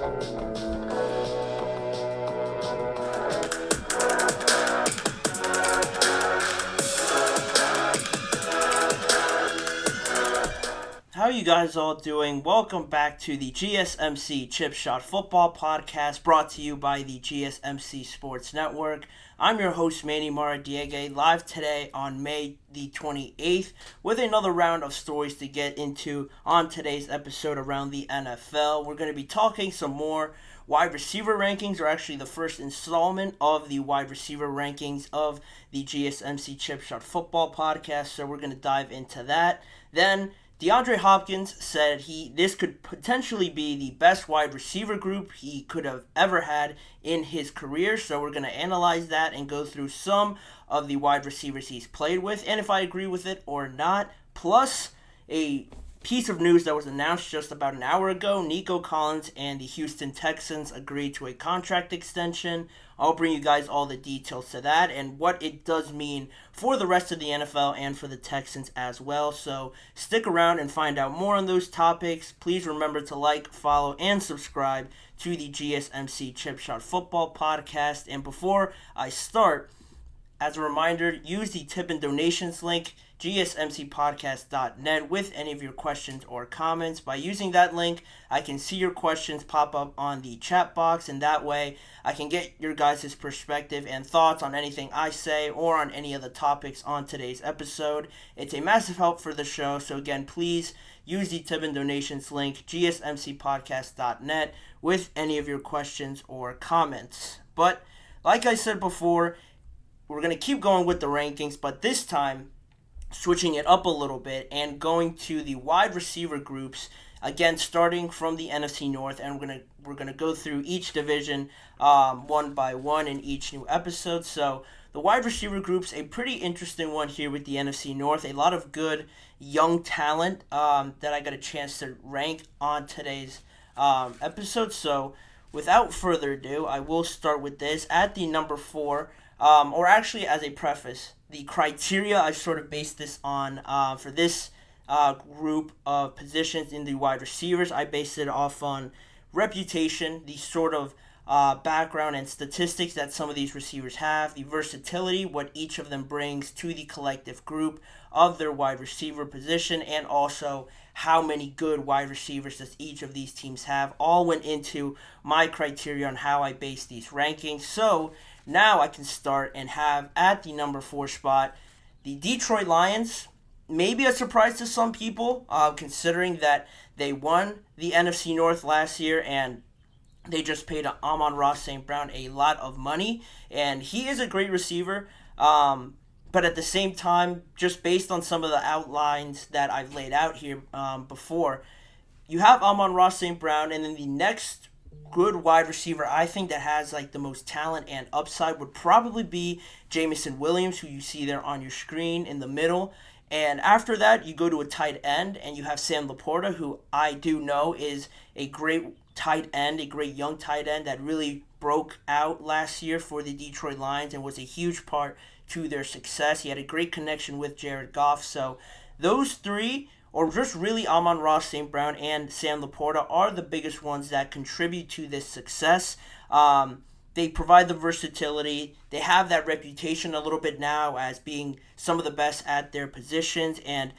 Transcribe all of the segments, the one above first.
How are you guys all doing? Welcome back to the GSMC Chip Shot Football Podcast, brought to you by the GSMC Sports Network. I'm your host, Manny Maradiegue, live today on May the 28th with another round of stories to get into on today's episode around the NFL. We're going to be talking some more wide receiver rankings, or actually the first installment of the wide receiver rankings of the GSMC Chip Shot Football Podcast, so we're going to dive into that. Then DeAndre Hopkins said this could potentially be the best wide receiver group he could have ever had in his career. So we're going to analyze that and go through some of the wide receivers he's played with and if I agree with it or not. Plus, a piece of news that was announced just about an hour ago: Nico Collins and the Houston Texans agreed to a contract extension. I'll bring you guys all the details to that and what it does mean for the rest of the NFL and for the Texans as well. So stick around and find out more on those topics. Please remember to like, follow, and subscribe to the GSMC Chip Shot Football Podcast. And before I start, as a reminder, use the tip and donations link, gsmcpodcast.net, with any of your questions or comments. By using that link, I can see your questions pop up on the chat box, and that way I can get your guys' perspective and thoughts on anything I say or on any of the topics on today's episode. It's a massive help for the show, so again, please use the tip and donations link, gsmcpodcast.net, with any of your questions or comments. But like I said before, we're going to keep going with the rankings, but this time switching it up a little bit and going to the wide receiver groups, again starting from the NFC North, and we're gonna go through each division one by one in each new episode. So the wide receiver group's a pretty interesting one here with the NFC North. A lot of good young talent that I got a chance to rank on today's episode. So without further ado, I will start with this at the number 4. Or actually, as a preface, the criteria I sort of based this on for this group of positions in the wide receivers, I based it off on reputation, the sort of background and statistics that some of these receivers have, the versatility, what each of them brings to the collective group of their wide receiver position, and also how many good wide receivers does each of these teams have. All went into my criteria on how I base these rankings. So now I can start and have at the number 4 spot the Detroit Lions. Maybe a surprise to some people, considering that they won the NFC North last year and they just paid Amon-Ra St. Brown a lot of money. And he is a great receiver, but at the same time, just based on some of the outlines that I've laid out here before, you have Amon-Ra St. Brown, and then the next good wide receiver I think that has like the most talent and upside would probably be Jameson Williams, who you see there on your screen in the middle. And after that, you go to a tight end, and you have Sam Laporta, who I do know is a great tight end, a great young tight end that really broke out last year for the Detroit Lions and was a huge part to their success. He had a great connection with Jared Goff. So those three, or just really Amon-Ra St. Brown and Sam Laporta, are the biggest ones that contribute to this success. They provide the versatility. They have that reputation a little bit now as being some of the best at their positions. And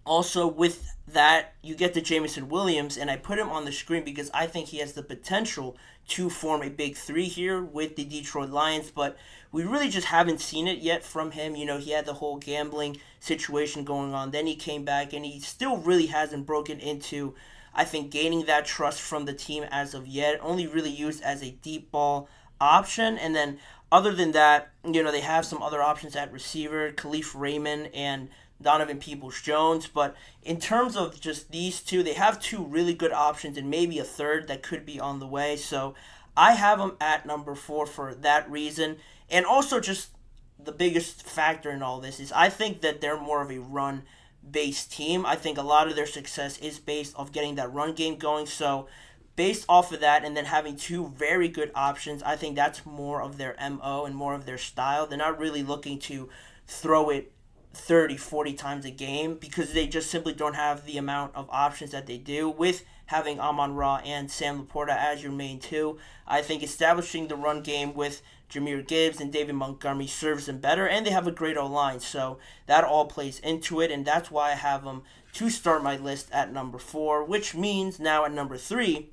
also with that, you get to Jameson Williams, and I put him on the screen because I think he has the potential to form a big three here with the Detroit Lions, but we really just haven't seen it yet from him. You know, he had the whole gambling situation going on. Then he came back, and he still really hasn't broken into, I think, gaining that trust from the team as of yet. Only really used as a deep ball option. And then other than that, you know, they have some other options at receiver, Khalif Raymond and Donovan Peoples-Jones. But in terms of just these two, they have two really good options and maybe a third that could be on the way. So I have them at number 4 for that reason. And also just the biggest factor in all this is I think that they're more of a run-based team. I think a lot of their success is based off getting that run game going. So based off of that and then having two very good options, I think that's more of their MO and more of their style. They're not really looking to throw it 30, 40 times a game because they just simply don't have the amount of options that they do. With having Amon-Ra and Sam Laporta as your main two. I think establishing the run game with Jahmyr Gibbs and David Montgomery serves them better, and they have a great O-line, so that all plays into it, and that's why I have them to start my list at number 4, which means now at number 3,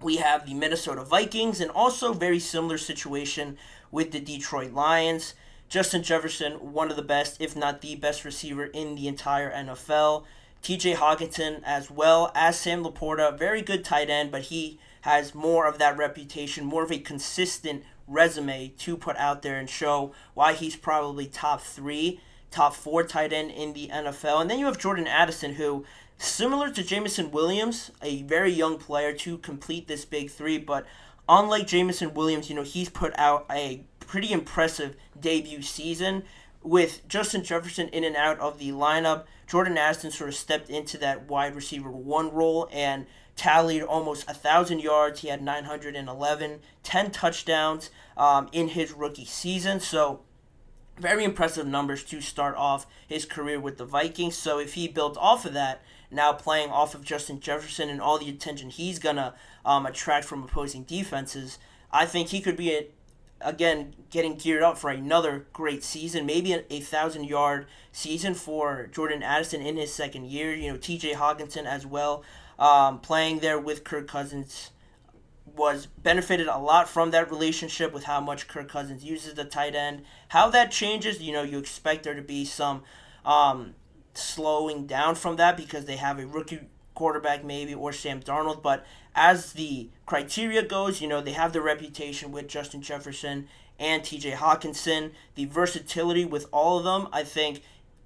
we have the Minnesota Vikings, and also very similar situation with the Detroit Lions. Justin Jefferson, one of the best, if not the best receiver in the entire NFL. TJ Hockenson, as well as Sam Laporta, very good tight end, but he has more of that reputation, more of a consistent resume to put out there and show why he's probably top 3, top 4 tight end in the NFL. And then you have Jordan Addison, who, similar to Jameson Williams, a very young player to complete this big 3, but unlike Jameson Williams, he's put out a pretty impressive debut season. With Justin Jefferson in and out of the lineup, Jordan Addison sort of stepped into that wide receiver 1 role and tallied almost 1,000 yards. He had 911, 10 touchdowns in his rookie season. So very impressive numbers to start off his career with the Vikings. So if he built off of that, now playing off of Justin Jefferson and all the attention he's going to attract from opposing defenses, I think he could be, again, getting geared up for another great season, maybe a 1,000-yard season for Jordan Addison in his second year. TJ Hockenson as well, playing there with Kirk Cousins, was benefited a lot from that relationship with how much Kirk Cousins uses the tight end. How that changes, you expect there to be some slowing down from that because they have a rookie quarterback maybe or Sam Darnold, but as the criteria goes, they have the reputation with Justin Jefferson and TJ Hockenson. The versatility with all of them, I think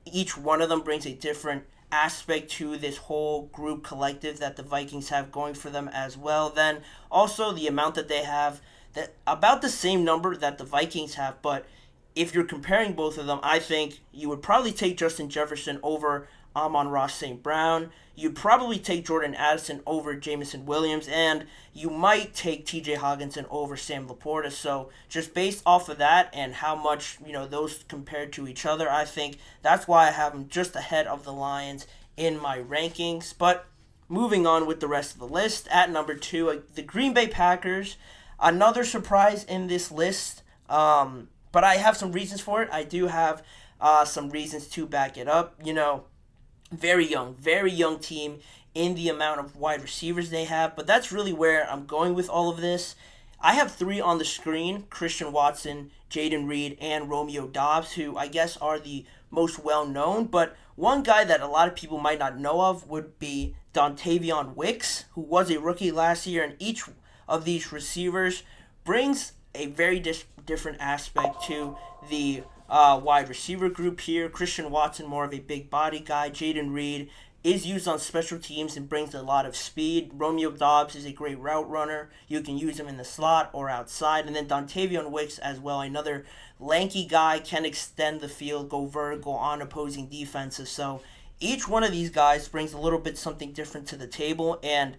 each one of them brings a different aspect to this whole group collective that the Vikings have going for them as well. Then also the amount that they have, that about the same number that the Vikings have, but if you're comparing both of them, I think you would probably take Justin Jefferson over Amon-Ra St. Brown. You'd probably take Jordan Addison over Jameson Williams, and you might take TJ Hockenson over Sam Laporta. So just based off of that and how much, those compared to each other, I think that's why I have them just ahead of the Lions in my rankings. But moving on with the rest of the list, at number 2, the Green Bay Packers. Another surprise in this list, but I have some reasons for it. I do have some reasons to back it up. Very young team in the amount of wide receivers they have, but that's really where I'm going with all of this. I have 3 on the screen: Christian Watson, Jayden Reed, and Romeo Doubs, who I guess are the most well-known, but one guy that a lot of people might not know of would be Dontavion Wicks, who was a rookie last year, and each of these receivers brings a very different aspect to the wide receiver group here. Christian Watson, more of a big body guy. Jayden Reed is used on special teams and brings a lot of speed. Romeo Doubs is a great route runner. You can use him in the slot or outside. And then Dontavion Wicks as well, another lanky guy, can extend the field, go vertical on opposing defenses. So each one of these guys brings a little bit something different to the table, and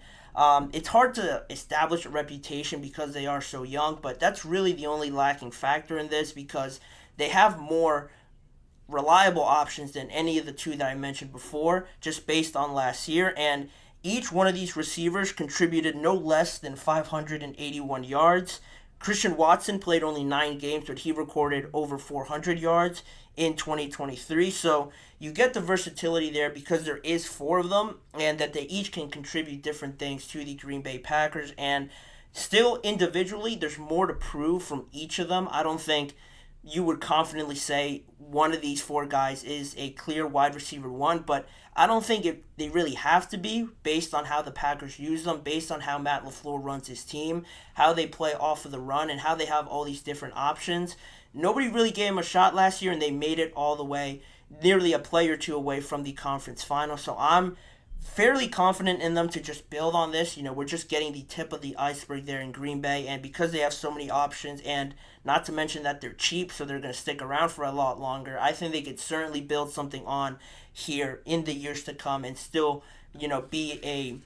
it's hard to establish a reputation because they are so young, but that's really the only lacking factor in this because they have more reliable options than any of the 2 that I mentioned before, just based on last year. And each one of these receivers contributed no less than 581 yards. Christian Watson played only 9 games, but he recorded over 400 yards in 2023. So you get the versatility there because there is 4 of them, and that they each can contribute different things to the Green Bay Packers. And still, individually, there's more to prove from each of them. I don't think you would confidently say one of these 4 guys is a clear wide receiver 1, but I don't think they really have to be based on how the Packers use them, based on how Matt LaFleur runs his team, how they play off of the run, and how they have all these different options. Nobody really gave him a shot last year, and they made it all the way, nearly a play or 2 away from the conference final. So I'm fairly confident in them to just build on this. We're just getting the tip of the iceberg there in Green Bay, and because they have so many options, and not to mention that they're cheap, so they're going to stick around for a lot longer, I think they could certainly build something on here in the years to come and still, be a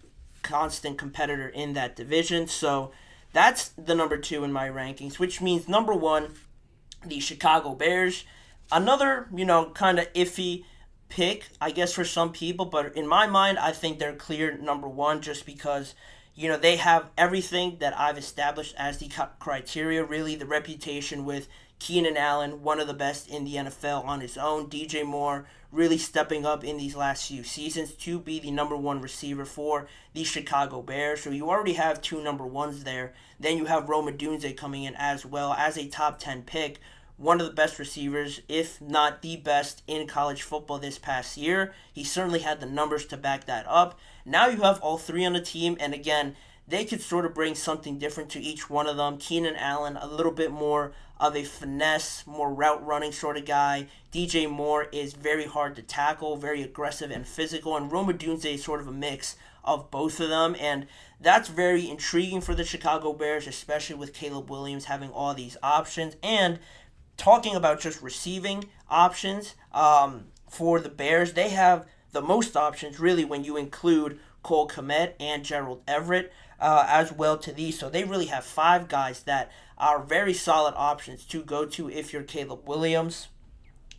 constant competitor in that division. So that's the number 2 in my rankings, which means number 1, the Chicago Bears. Another, kind of iffy pick, I guess, for some people, but in my mind, I think they're clear number one just because, they have everything that I've established as the criteria, really, the reputation with Keenan Allen, one of the best in the NFL on his own. DJ Moore really stepping up in these last few seasons to be the number one receiver for the Chicago Bears. So you already have two number ones there. Then you have Rome Odunze coming in as well as a top 10 pick. One of the best receivers, if not the best, in college football this past year. He certainly had the numbers to back that up. Now you have all three on the team, and again, they could sort of bring something different to each one of them. Keenan Allen, a little bit more of a finesse, more route running sort of guy. DJ Moore is very hard to tackle, very aggressive and physical, and Rome Odunze is sort of a mix of both of them, and that's very intriguing for the Chicago Bears, especially with Caleb Williams having all these options. And talking about just receiving options for the Bears, they have the most options really when you include Cole Kmet and Gerald Everett as well to these. So they really have five guys that are very solid options to go to if you're Caleb Williams.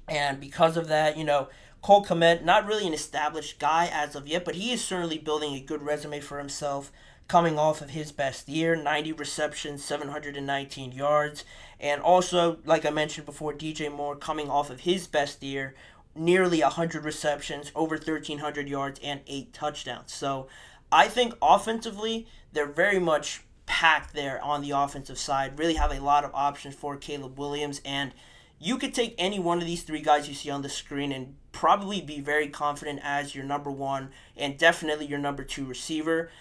And because of that, Cole Kmet, not really an established guy as of yet, but he is certainly building a good resume for himself coming off of his best year, 90 receptions, 719 yards. And also, like I mentioned before, DJ Moore coming off of his best year, nearly 100 receptions, over 1,300 yards, and 8 touchdowns. So I think offensively, they're very much packed there on the offensive side, really have a lot of options for Caleb Williams. And you could take any one of these three guys you see on the screen and probably be very confident as your number one and definitely your number two receiver.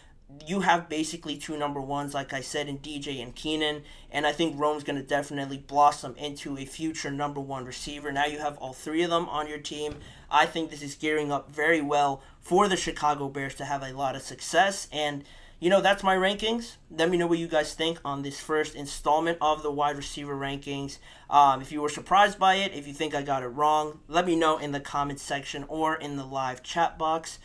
You have basically two number ones, like I said, in DJ and Keenan, and I think Rome's going to definitely blossom into a future number one receiver. Now you have all three of them on your team. I think this is gearing up very well for the Chicago Bears to have a lot of success, and that's my rankings. Let me know what you guys think on this first installment of the wide receiver rankings. If you were surprised by it, if you think I got it wrong, let me know in the comments section or in the live chat box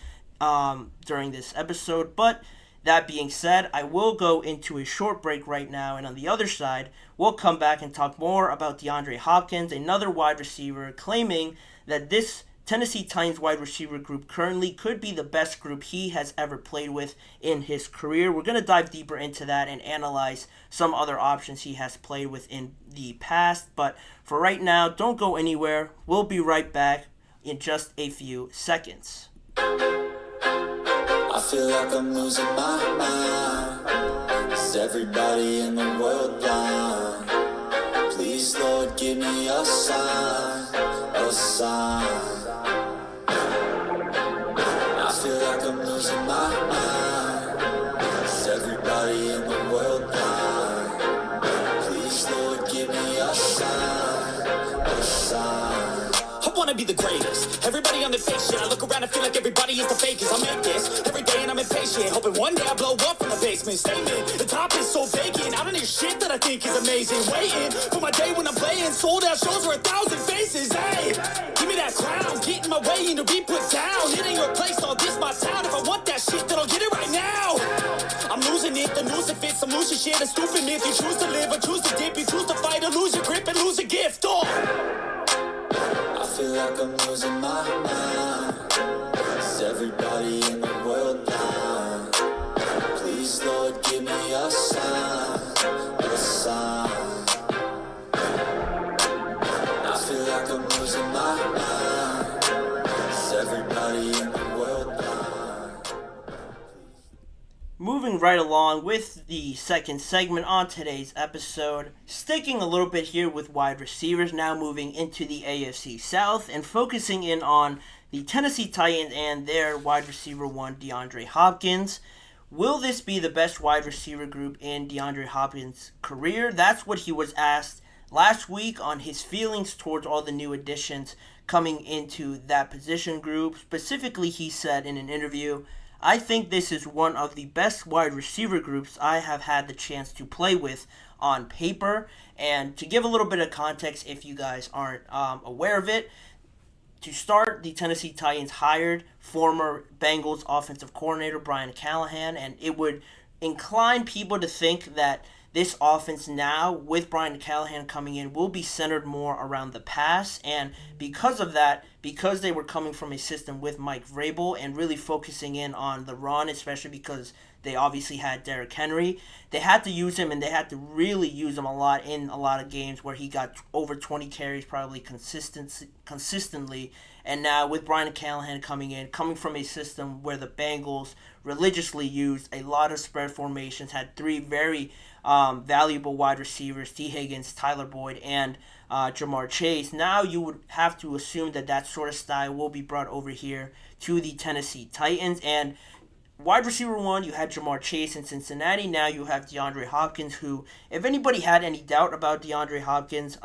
during this episode. But that being said, I will go into a short break right now, and on the other side, we'll come back and talk more about DeAndre Hopkins, another wide receiver, claiming that this Tennessee Titans wide receiver group currently could be the best group he has ever played with in his career. We're going to dive deeper into that and analyze some other options he has played with in the past. But for right now, don't go anywhere. We'll be right back in just a few seconds. I feel like I'm losing my mind. Is everybody in the world blind? Please, Lord, give me a sign, a sign. I feel like I'm losing my mind. Is everybody in the world blind? Please, Lord, give me a sign, a sign. I wanna be the greatest. Everybody on the fake shit. I look around and feel like everybody is the fakest. I make this every day and I'm impatient. Hoping one day I blow up from the basement. Statement, the top is so vacant. I don't hear shit that I think is amazing. Waiting for my day when I'm playing. Sold out shows for 1,000 faces. Hey, give me that crown. Get in my way and to be put down. It ain't your place, all this my town. If I want that shit, then I'll get it right now. I'm losing it, the news it fits. I'm losing shit, a stupid myth. You choose to live or choose to dip. You choose to fight or lose your grip and lose a gift. Oh, I feel like I'm losing my mind. Is everybody in the world blind? Please, Lord, give me a sign, a sign. I feel like I'm losing my mind. Is everybody in the world blind? Moving right along with the second segment on today's episode, sticking a little bit here with wide receivers, now moving into the AFC South and focusing in on the Tennessee Titans and their wide receiver one, DeAndre Hopkins. Will this be the best wide receiver group in DeAndre Hopkins' career? That's what he was asked last week on his feelings towards all the new additions coming into that position group. Specifically, he said in an interview, I think this is one of the best wide receiver groups I have had the chance to play with on paper. And to give a little bit of context, if you guys aren't aware of it, to start, the Tennessee Titans hired former Bengals offensive coordinator Brian Callahan, and it would incline people to think that this offense now, with Brian Callahan coming in, will be centered more around the pass, and because of that, because they were coming from a system with Mike Vrabel and really focusing in on the run, especially because they obviously had Derrick Henry. They had to use him, and they had to really use him a lot in a lot of games where he got over 20 carries probably consistently. And now with Brian Callahan coming from a system where the Bengals religiously used a lot of spread formations, had three very valuable wide receivers, T. Higgins, Tyler Boyd, and Jamar Chase. Now you would have to assume that sort of style will be brought over here to the Tennessee Titans. And wide receiver one, you had Jamar Chase in Cincinnati. Now you have DeAndre Hopkins, who, if anybody had any doubt about DeAndre Hopkins,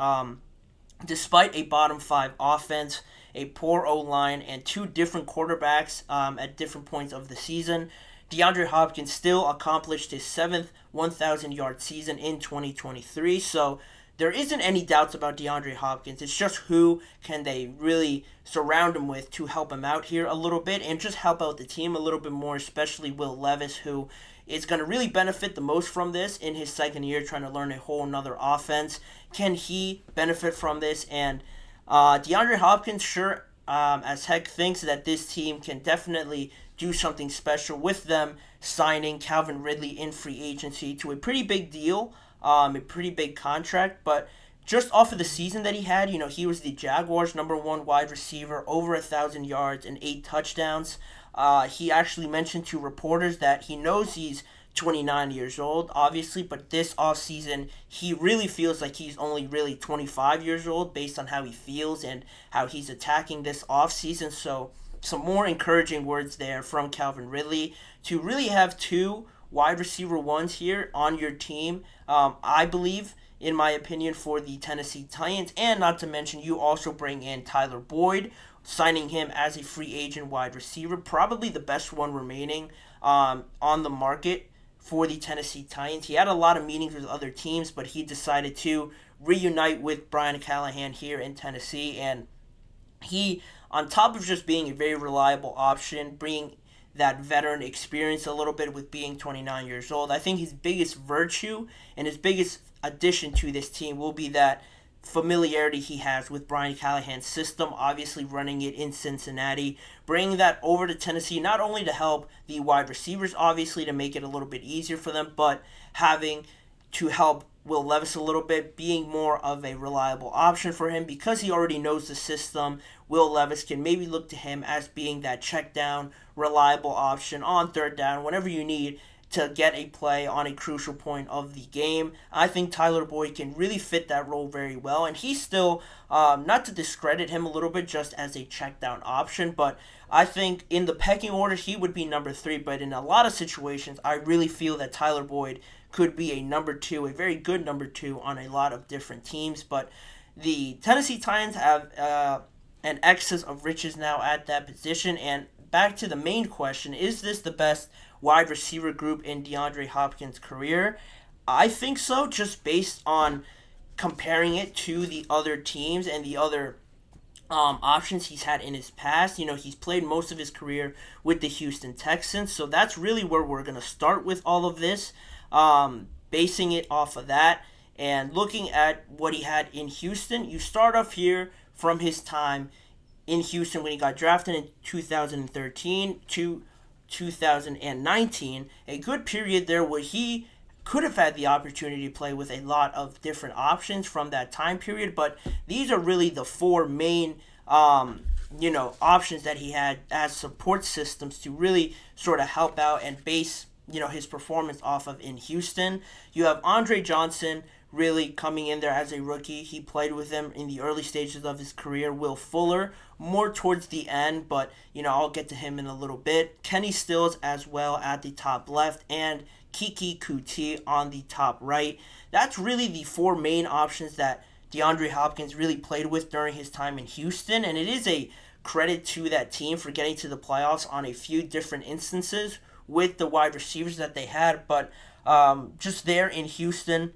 despite a bottom five offense, a poor O-line, and two different quarterbacks at different points of the season, DeAndre Hopkins still accomplished his 7th 1,000-yard season in 2023. So there isn't any doubts about DeAndre Hopkins. It's just who can they really surround him with to help him out here a little bit and just help out the team a little bit more, especially Will Levis, who is going to really benefit the most from this in his second year trying to learn a whole nother offense. Can he benefit from this? And DeAndre Hopkins, sure as heck, thinks that this team can definitely do something special with them signing Calvin Ridley in free agency to a pretty big deal. A pretty big contract, but just off of the season that he had, he was the Jaguars' number one wide receiver, over 1,000 yards and 8 touchdowns. He actually mentioned to reporters that he knows he's 29 years old, obviously, but this offseason, he really feels like he's only really 25 years old based on how he feels and how he's attacking this offseason. So some more encouraging words there from Calvin Ridley to really have two wide receiver ones here on your team, I believe, in my opinion, for the Tennessee Titans. And not to mention, you also bring in Tyler Boyd, signing him as a free agent wide receiver, probably the best one remaining on the market for the Tennessee Titans. He had a lot of meetings with other teams, but he decided to reunite with Brian Callahan here in Tennessee. And he, on top of just being a very reliable option, bringing that veteran experience a little bit with being 29 years old, I think his biggest virtue and his biggest addition to this team will be that familiarity he has with Brian Callahan's system, obviously running it in Cincinnati, bringing that over to Tennessee, not only to help the wide receivers, obviously, to make it a little bit easier for them, but having to help Will Levis a little bit, being more of a reliable option for him because he already knows the system. Will Levis can maybe look to him as being that check down, reliable option on third down, whenever you need to get a play on a crucial point of the game. I think Tyler Boyd can really fit that role very well, and he's still, not to discredit him a little bit just as a check down option, but I think in the pecking order he would be number 3, but in a lot of situations I really feel that Tyler Boyd could be a number 2, a very good number 2 on a lot of different teams. But the Tennessee Titans have an excess of riches now at that position. And back to the main question, is this the best wide receiver group in DeAndre Hopkins' career? I think so, just based on comparing it to the other teams and the other options he's had in his past. He's played most of his career with the Houston Texans, so that's really where we're going to start with all of this. Basing it off of that and looking at what he had in Houston, you start off here from his time in Houston when he got drafted in 2013 to 2019, a good period there where he could have had the opportunity to play with a lot of different options from that time period, but these are really the 4 main options that he had as support systems to really sort of help out and base his performance off of in Houston. You have Andre Johnson really coming in there as a rookie. He played with him in the early stages of his career. Will Fuller more towards the end, but I'll get to him in a little bit. Kenny Stills as well at the top left, and Kiki Kuti on the top right. That's really the 4 main options that DeAndre Hopkins really played with during his time in Houston, and it is a credit to that team for getting to the playoffs on a few different instances with the wide receivers that they had, but just there in Houston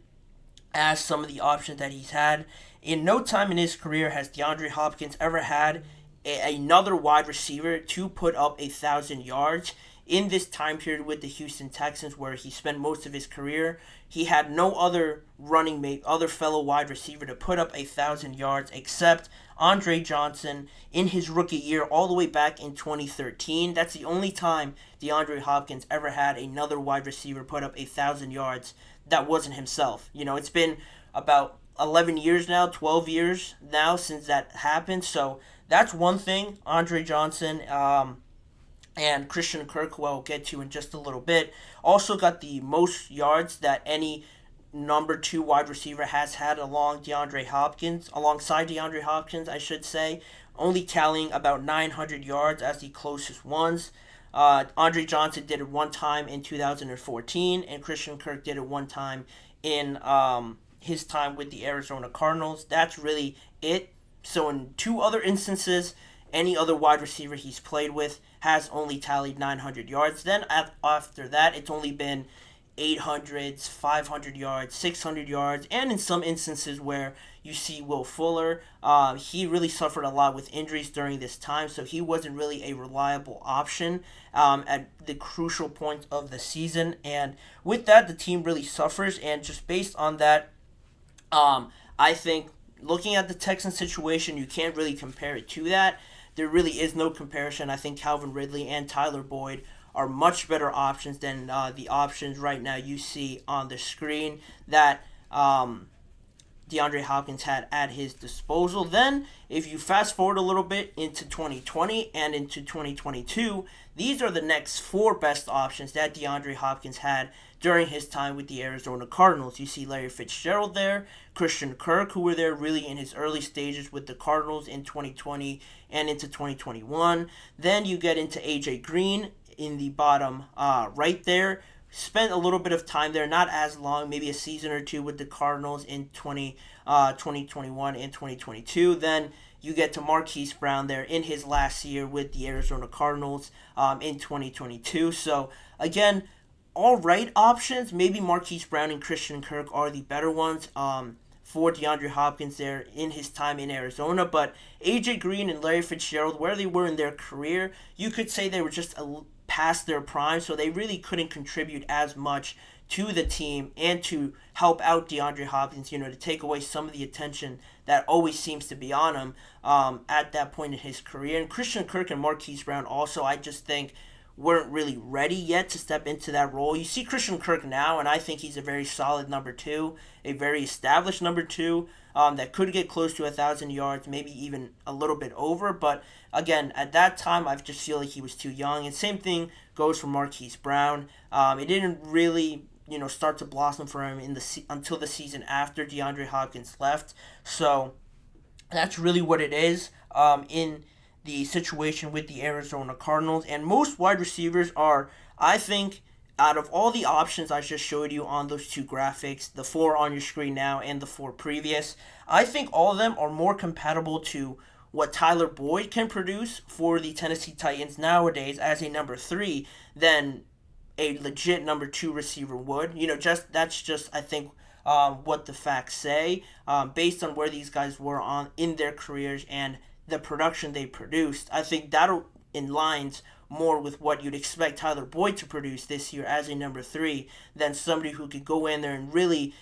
as some of the options that he's had. In no time in his career has DeAndre Hopkins ever had another wide receiver to put up 1,000 yards in this time period with the Houston Texans where he spent most of his career, he had no other running mate, other fellow wide receiver to put up 1,000 yards except Andre Johnson in his rookie year all the way back in 2013. That's the only time DeAndre Hopkins ever had another wide receiver put up 1,000 yards that wasn't himself. It's been about 11 years now, 12 years now since that happened. So that's one thing. Andre Johnson and Christian Kirk, who I'll get to in just a little bit, also got the most yards that any number 2 wide receiver has had alongside DeAndre Hopkins, I should say, only tallying about 900 yards as the closest ones. Andre Johnson did it one time in 2014, and Christian Kirk did it one time in his time with the Arizona Cardinals. That's really it. So in 2 other instances, any other wide receiver he's played with has only tallied 900 yards. Then after that, it's only been 800s, 500 yards, 600 yards, and in some instances where you see Will Fuller, he really suffered a lot with injuries during this time, so he wasn't really a reliable option at the crucial point of the season. And with that, the team really suffers, and just based on that, I think looking at the Texans situation, you can't really compare it to that. There really is no comparison. I think Calvin Ridley and Tyler Boyd are much better options than the options right now you see on the screen that DeAndre Hopkins had at his disposal. Then, if you fast forward a little bit into 2020 and into 2022, these are the next 4 best options that DeAndre Hopkins had during his time with the Arizona Cardinals. You see Larry Fitzgerald there, Christian Kirk, who were there really in his early stages with the Cardinals in 2020 and into 2021. Then you get into A.J. Green in the bottom right there. Spent a little bit of time there, not as long, maybe a season or 2 with the Cardinals in 2021 and 2022. Then you get to Marquise Brown there in his last year with the Arizona Cardinals in 2022. So, again, all right options. Maybe Marquise Brown and Christian Kirk are the better ones for DeAndre Hopkins there in his time in Arizona. But A.J. Green and Larry Fitzgerald, where they were in their career, you could say they were just past their prime, so they really couldn't contribute as much to the team and to help out DeAndre Hopkins, to take away some of the attention that always seems to be on him at that point in his career. And Christian Kirk and Marquise Brown also, I just think, weren't really ready yet to step into that role. You see Christian Kirk now, and I think he's a very solid number 2, a very established number 2 that could get close to 1,000 yards, maybe even a little bit over. But again, at that time, I just feel like he was too young. And same thing goes for Marquise Brown. It didn't really, start to blossom for him until the season after DeAndre Hopkins left. So that's really what it is in the situation with the Arizona Cardinals. And most wide receivers are, I think, out of all the options I just showed you on those 2 graphics, the 4 on your screen now and the 4 previous, I think all of them are more compatible to what Tyler Boyd can produce for the Tennessee Titans nowadays as a number 3 than a legit number 2 receiver would. That's just I think what the facts say based on where these guys were in their careers and the production they produced. I think that aligns more with what you'd expect Tyler Boyd to produce this year as a number 3 than somebody who could go in there and really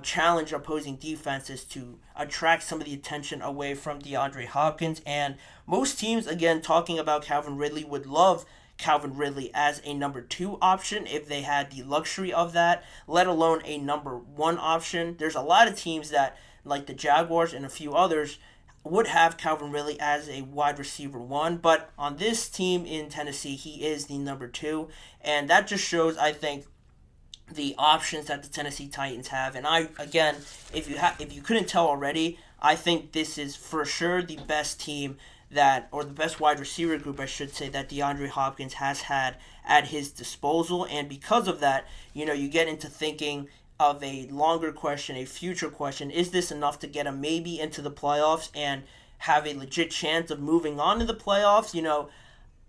challenge opposing defenses to attract some of the attention away from DeAndre Hopkins. And most teams, again, talking about Calvin Ridley, would love Calvin Ridley as a number 2 option if they had the luxury of that, let alone a number 1 option. There's a lot of teams that, like the Jaguars and a few others, would have Calvin Ridley as a wide receiver 1, but on this team in Tennessee, he is the number 2, and that just shows, I think, the options that the Tennessee Titans have. And again, if you couldn't tell already, I think this is for sure the best team or the best wide receiver group, I should say, that DeAndre Hopkins has had at his disposal. And because of that, you get into thinking of a longer question, a future question. Is this enough to get him maybe into the playoffs and have a legit chance of moving on to the playoffs?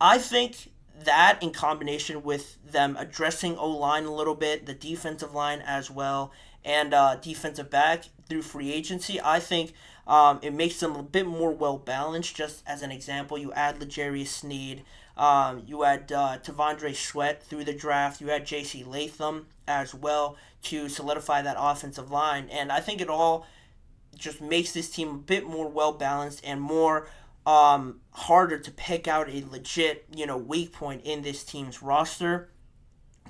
I think that in combination with them addressing O-line a little bit, the defensive line as well, and defensive back through free agency, I think it makes them a bit more well-balanced. Just as an example, you add L'Jarius Sneed You had Tavondre Sweat through the draft. You had J.C. Latham as well to solidify that offensive line. And I think it all just makes this team a bit more well-balanced and more harder to pick out a legit, weak point in this team's roster.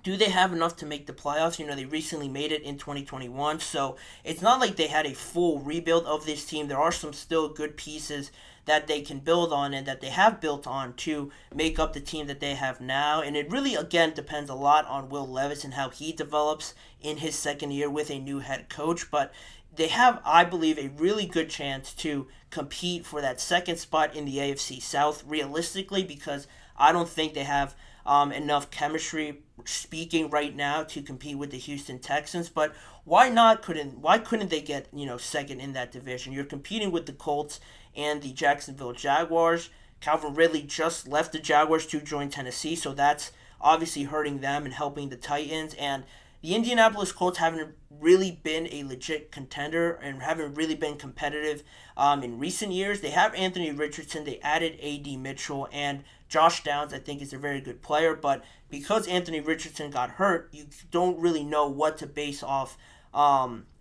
Do they have enough to make the playoffs? They recently made it in 2021, so it's not like they had a full rebuild of this team. There are some still good pieces that they can build on and that they have built on to make up the team that they have now. And it really, again, depends a lot on Will Levis and how he develops in his second year with a new head coach. But they have, I believe, a really good chance to compete for that second spot in the AFC South realistically, because I don't think they have enough chemistry speaking right now to compete with the Houston Texans. But why couldn't they get second in that division? You're competing with the Colts and the Jacksonville Jaguars. Calvin Ridley just left the Jaguars to join Tennessee, so that's obviously hurting them and helping the Titans. And the Indianapolis Colts haven't really been a legit contender and haven't really been competitive in recent years. They have Anthony Richardson. They added A.D. Mitchell, and Josh Downs, I think, is a very good player. But because Anthony Richardson got hurt, you don't really know what to base off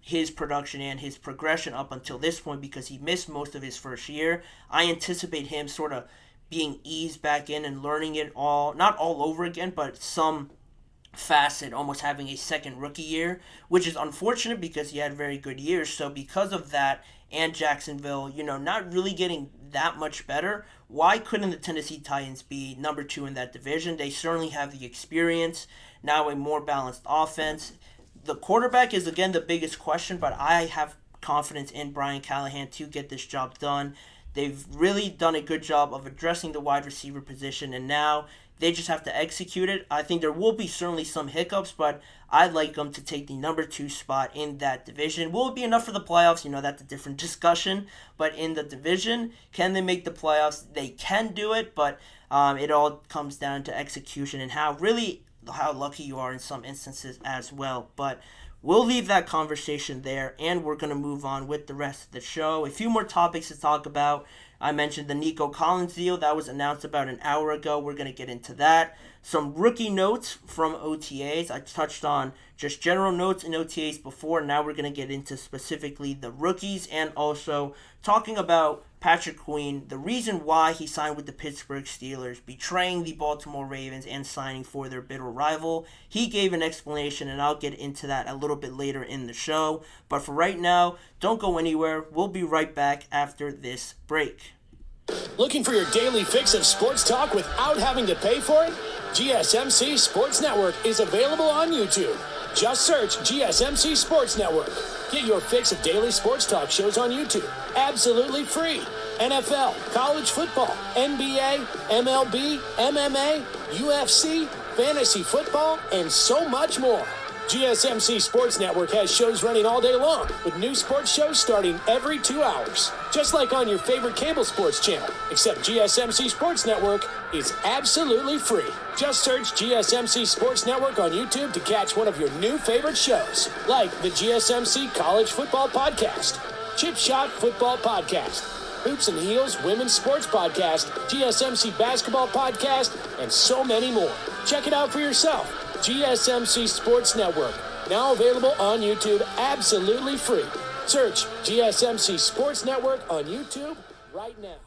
his production and his progression up until this point, because he missed most of his first year. I anticipate him sort of being eased back in and learning it all, not all over again, but some facet, almost having a second rookie year, which is unfortunate because he had very good years. So because of that, and Jacksonville, not really getting that much better, why couldn't the Tennessee Titans be number 2 in that division? They certainly have the experience, now a more balanced offense. The quarterback is, again, the biggest question, but I have confidence in Brian Callahan to get this job done. They've really done a good job of addressing the wide receiver position, and now they just have to execute it. I think there will be certainly some hiccups, but I'd like them to take the number 2 spot in that division. Will it be enough for the playoffs? That's a different discussion. But in the division, can they make the playoffs? They can do it, but it all comes down to execution and how lucky you are in some instances as well. But we'll leave that conversation there, and we're going to move on with the rest of the show. A few more topics to talk about. I mentioned the Nico Collins deal. That was announced about an hour ago. We're going to get into that. Some rookie notes from OTAs. I touched on just general notes in OTAs before. Now we're going to get into specifically the rookies and also talking about Patrick Queen, the reason why he signed with the Pittsburgh Steelers, betraying the Baltimore Ravens and signing for their bitter rival. He gave an explanation, and I'll get into that a little bit later in the show. But for right now, don't go anywhere. We'll be right back after this break. Looking for your daily fix of sports talk without having to pay for it? GSMC Sports Network is available on YouTube. Just search GSMC Sports Network. Get your fix of daily sports talk shows on YouTube, absolutely free. NFL, college football, NBA, MLB, MMA, UFC, fantasy football, and so much more. GSMC Sports Network has shows running all day long, with new sports shows starting every 2 hours. Just like on your favorite cable sports channel, except GSMC Sports Network is absolutely free. Just search GSMC Sports Network on YouTube to catch one of your new favorite shows, like the GSMC College Football Podcast, Chip Shot Football Podcast, Hoops and Heels Women's Sports Podcast, GSMC Basketball Podcast, and so many more. Check it out for yourself. GSMC Sports Network, now available on YouTube absolutely free. Search GSMC Sports Network on YouTube right now.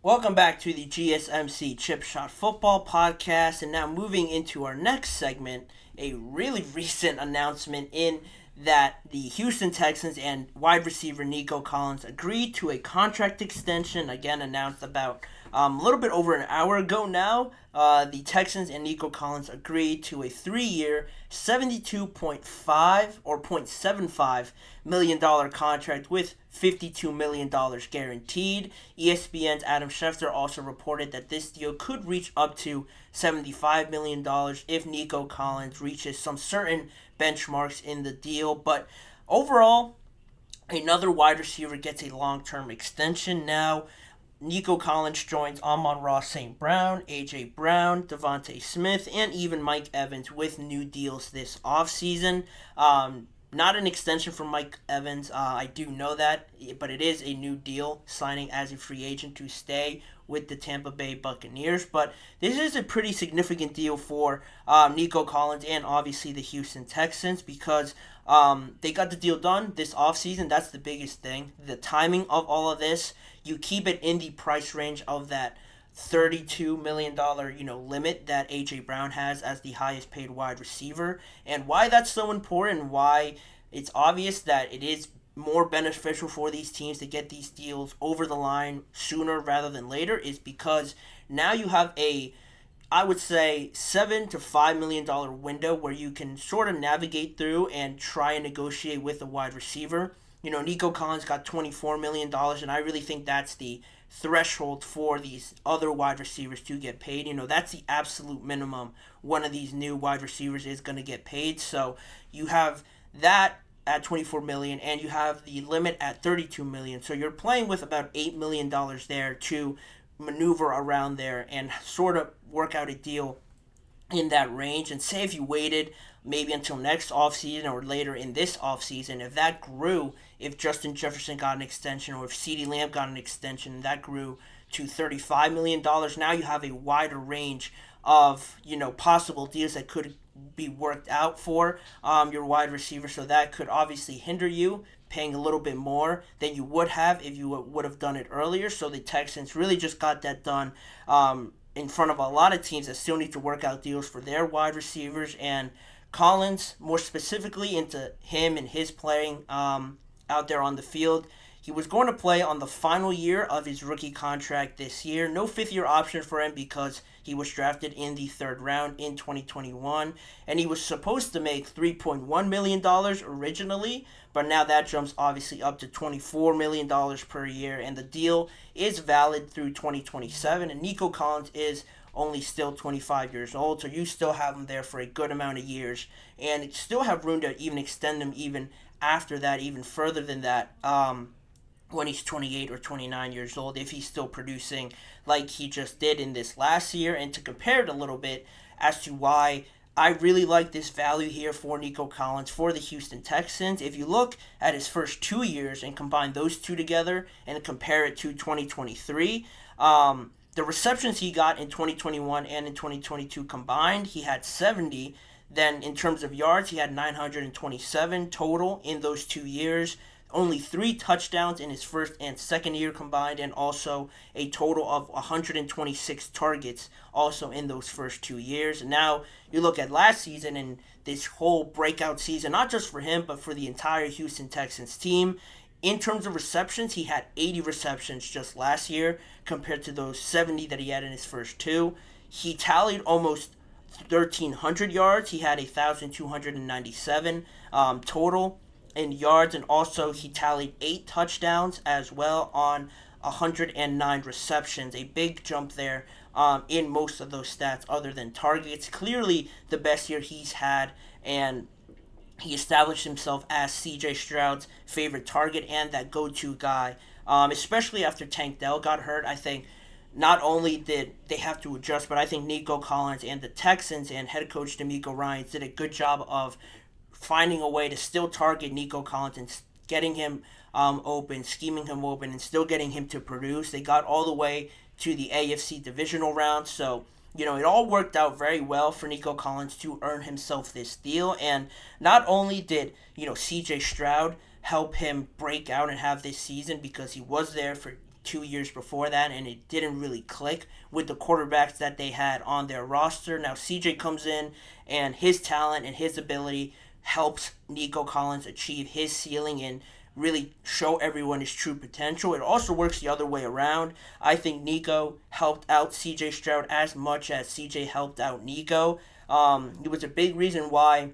Welcome back to the GSMC Chip Shot Football Podcast, and now moving into our next segment, a really recent announcement in that the Houston Texans and wide receiver Nico Collins agreed to a contract extension, again announced about a little bit over an hour ago now. The Texans and Nico Collins agreed to a 3-year, $72.5 or $0.75 million contract with $52 million guaranteed. ESPN's Adam Schefter also reported that this deal could reach up to $75 million if Nico Collins reaches some certain benchmarks in the deal. But overall, another wide receiver gets a long-term extension now. Nico Collins joins Amon-Ra St. Brown, A.J. Brown, Devontae Smith, and even Mike Evans with new deals this offseason. Not an extension for Mike Evans. I do know that, but it is a new deal, signing as a free agent to stay with the Tampa Bay Buccaneers. But this is a pretty significant deal for Nico Collins and obviously the Houston Texans, because they got the deal done this offseason. That's the biggest thing. The timing of all of this, you keep it in the price range of that $32 million, limit that A.J. Brown has as the highest paid wide receiver. And why that's so important, why it's obvious that it is more beneficial for these teams to get these deals over the line sooner rather than later, is because now you have I would say $7 to $5 million window where you can sort of navigate through and try and negotiate with a wide receiver. Nico Collins got $24 million, and I really think that's the threshold for these other wide receivers to get paid. That's the absolute minimum one of these new wide receivers is going to get paid. So you have that at $24 million, and you have the limit at $32 million. So you're playing with about $8 million there to maneuver around there and sort of work out a deal in that range. And say if you waited maybe until next offseason or later in this offseason, if that grew, if Justin Jefferson got an extension or if CeeDee Lamb got an extension, that grew to $35 million, now you have a wider range of, possible deals that could be worked out for your wide receiver. So that could obviously hinder you paying a little bit more than you would have if you would have done it earlier. So the Texans really just got that done in front of a lot of teams that still need to work out deals for their wide receivers. And Collins, more specifically into him and his playing out there on the field, he was going to play on the final year of his rookie contract this year. No fifth-year option for him because he was drafted in the third round in 2021. And he was supposed to make $3.1 million originally, but now that jumps obviously up to $24 million per year. And the deal is valid through 2027. And Nico Collins is only still 25 years old, so you still have him there for a good amount of years. And still have room to even extend him even after that, even further than that. When he's 28 or 29 years old, if he's still producing like he just did in this last year. And to compare it a little bit as to why I really like this value here for Nico Collins for the Houston Texans, if you look at his first 2 years and combine those two together and compare it to 2023, the receptions he got in 2021 and in 2022 combined, he had 70. Then in terms of yards, he had 927 total in those 2 years. Only 3 touchdowns in his first and second year combined, and also a total of 126 targets also in those first 2 years. And now you look at last season and this whole breakout season, not just for him, but for the entire Houston Texans team. In terms of receptions, he had 80 receptions just last year compared to those 70 that he had in his first 2. He tallied almost 1,300 yards. He had 1,297 total in yards, and also he tallied 8 touchdowns as well on 109 receptions. A big jump there in most of those stats other than targets. Clearly the best year he's had, and he established himself as C.J. Stroud's favorite target and that go-to guy, especially after Tank Dell got hurt. I think not only did they have to adjust, but I think Nico Collins and the Texans and head coach DeMeco Ryans did a good job of finding a way to still target Nico Collins and getting him open, scheming him open, and still getting him to produce. They got all the way to the AFC divisional round, so it all worked out very well for Nico Collins to earn himself this deal. And not only did C.J. Stroud help him break out and have this season, because he was there for 2 years before that and it didn't really click with the quarterbacks that they had on their roster. Now CJ comes in and his talent and his ability helps Nico Collins achieve his ceiling and really show everyone his true potential. It also works the other way around. I think Nico helped out CJ Stroud as much as CJ helped out Nico. It was a big reason why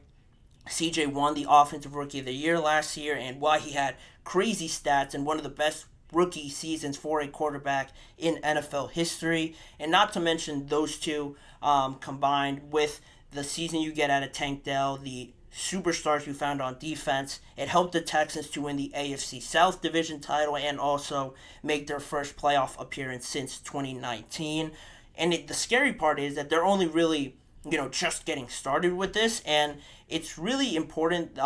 CJ won the Offensive Rookie of the Year last year and why he had crazy stats and one of the best rookie seasons for a quarterback in NFL history. And not to mention those two combined with the season you get out of Tank Dell, the superstars you found on defense. It helped the Texans to win the AFC South Division title and also make their first playoff appearance since 2019. And the scary part is that they're only really, just getting started with this, and it's really important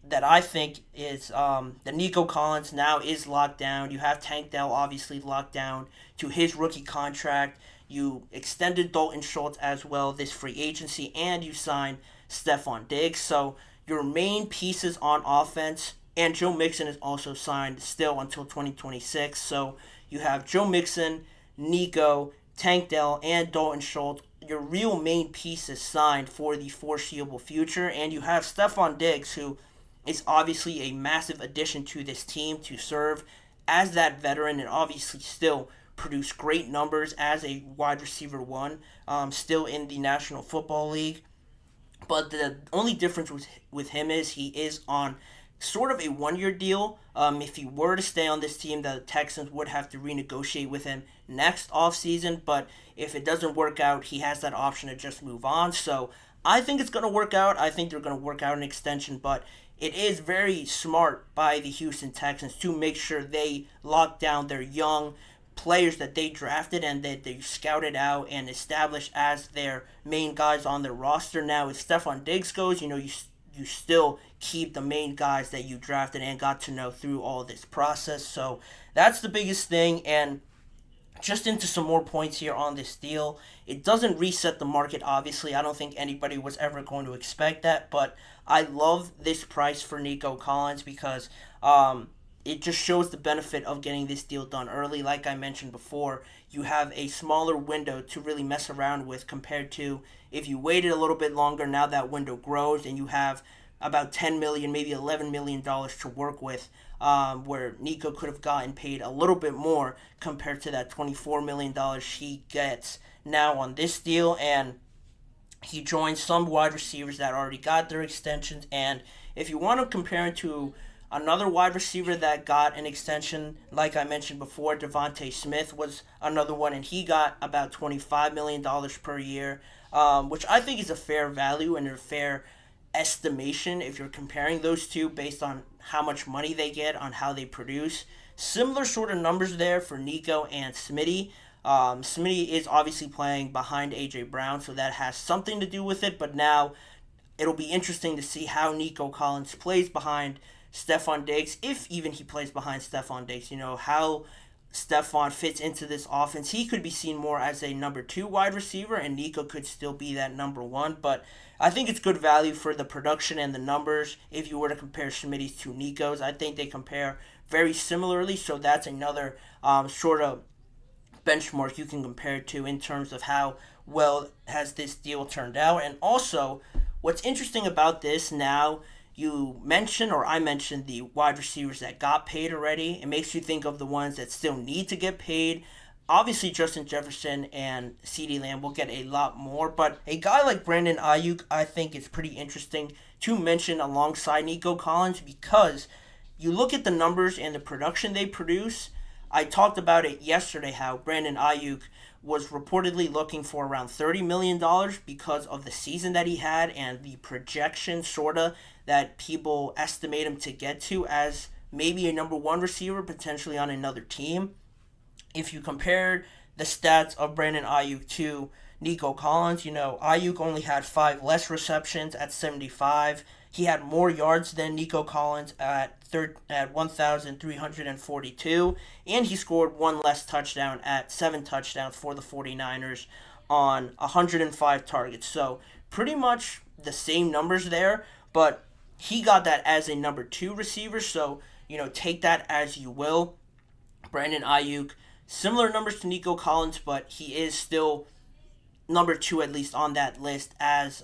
that I think is that Nico Collins now is locked down. You have Tank Dell obviously locked down to his rookie contract. You extended Dalton Schultz as well this free agency, and you signed Stephon Diggs. So your main pieces on offense, and Joe Mixon is also signed still until 2026. So you have Joe Mixon, Nico, Tank Dell, and Dalton Schultz, your real main pieces signed for the foreseeable future. And you have Stephon Diggs, who is obviously a massive addition to this team to serve as that veteran and obviously still produce great numbers as a wide receiver one, still in the National Football League. But the only difference with him is he is on sort of a one-year deal. If he were to stay on this team, the Texans would have to renegotiate with him next offseason. But if it doesn't work out, he has that option to just move on. So I think it's going to work out. I think they're going to work out an extension. But it is very smart by the Houston Texans to make sure they lock down their young players that they drafted and that they scouted out and established as their main guys on their roster. Now, if Stephon Diggs goes, you still keep the main guys that you drafted and got to know through all this process. So that's the biggest thing. And just into some more points here on this deal. It doesn't reset the market, obviously. I don't think anybody was ever going to expect that. But I love this price for Nico Collins because it just shows the benefit of getting this deal done early. Like I mentioned before, you have a smaller window to really mess around with compared to if you waited a little bit longer. Now that window grows and you have about $10 million, maybe $11 million to work with, where Nico could have gotten paid a little bit more compared to that $24 million he gets now on this deal. And he joins some wide receivers that already got their extensions. And if you want to compare it to another wide receiver that got an extension, like I mentioned before, Devontae Smith was another one, and he got about $25 million per year, which I think is a fair value and a fair estimation if you're comparing those two based on how much money they get, on how they produce. Similar sort of numbers there for Nico and Smitty. Smitty is obviously playing behind A.J. Brown, so that has something to do with it, but now it'll be interesting to see how Nico Collins plays behind Stephon Diggs, if even he plays behind Stephon Diggs, how Stephon fits into this offense. He could be seen more as a number 2 wide receiver, and Nico could still be that number 1, but I think it's good value for the production and the numbers. If you were to compare Smitty's to Nico's, I think they compare very similarly, so that's another sort of benchmark you can compare it to in terms of how well has this deal turned out. And also, what's interesting about this now, you mentioned, or I mentioned, the wide receivers that got paid already. It makes you think of the ones that still need to get paid. Obviously, Justin Jefferson and CeeDee Lamb will get a lot more, but a guy like Brandon Ayuk, I think, is pretty interesting to mention alongside Nico Collins because you look at the numbers and the production they produce. I talked about it yesterday, how Brandon Ayuk was reportedly looking for around $30 million because of the season that he had and the projection, sort of, that people estimate him to get to as maybe a number 1 receiver, potentially on another team. If you compare the stats of Brandon Ayuk to Nico Collins, Ayuk only had 5 less receptions at 75. He had more yards than Nico Collins at 1,342, and he scored 1 less touchdown at 7 touchdowns for the 49ers on 105 targets. So pretty much the same numbers there, but he got that as a number 2 receiver, so, take that as you will. Brandon Ayuk, similar numbers to Nico Collins, but he is still number 2 at least on that list as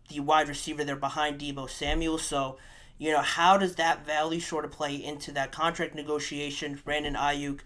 the wide receiver there behind Deebo Samuel. So, how does that value sort of play into that contract negotiation? Brandon Ayuk,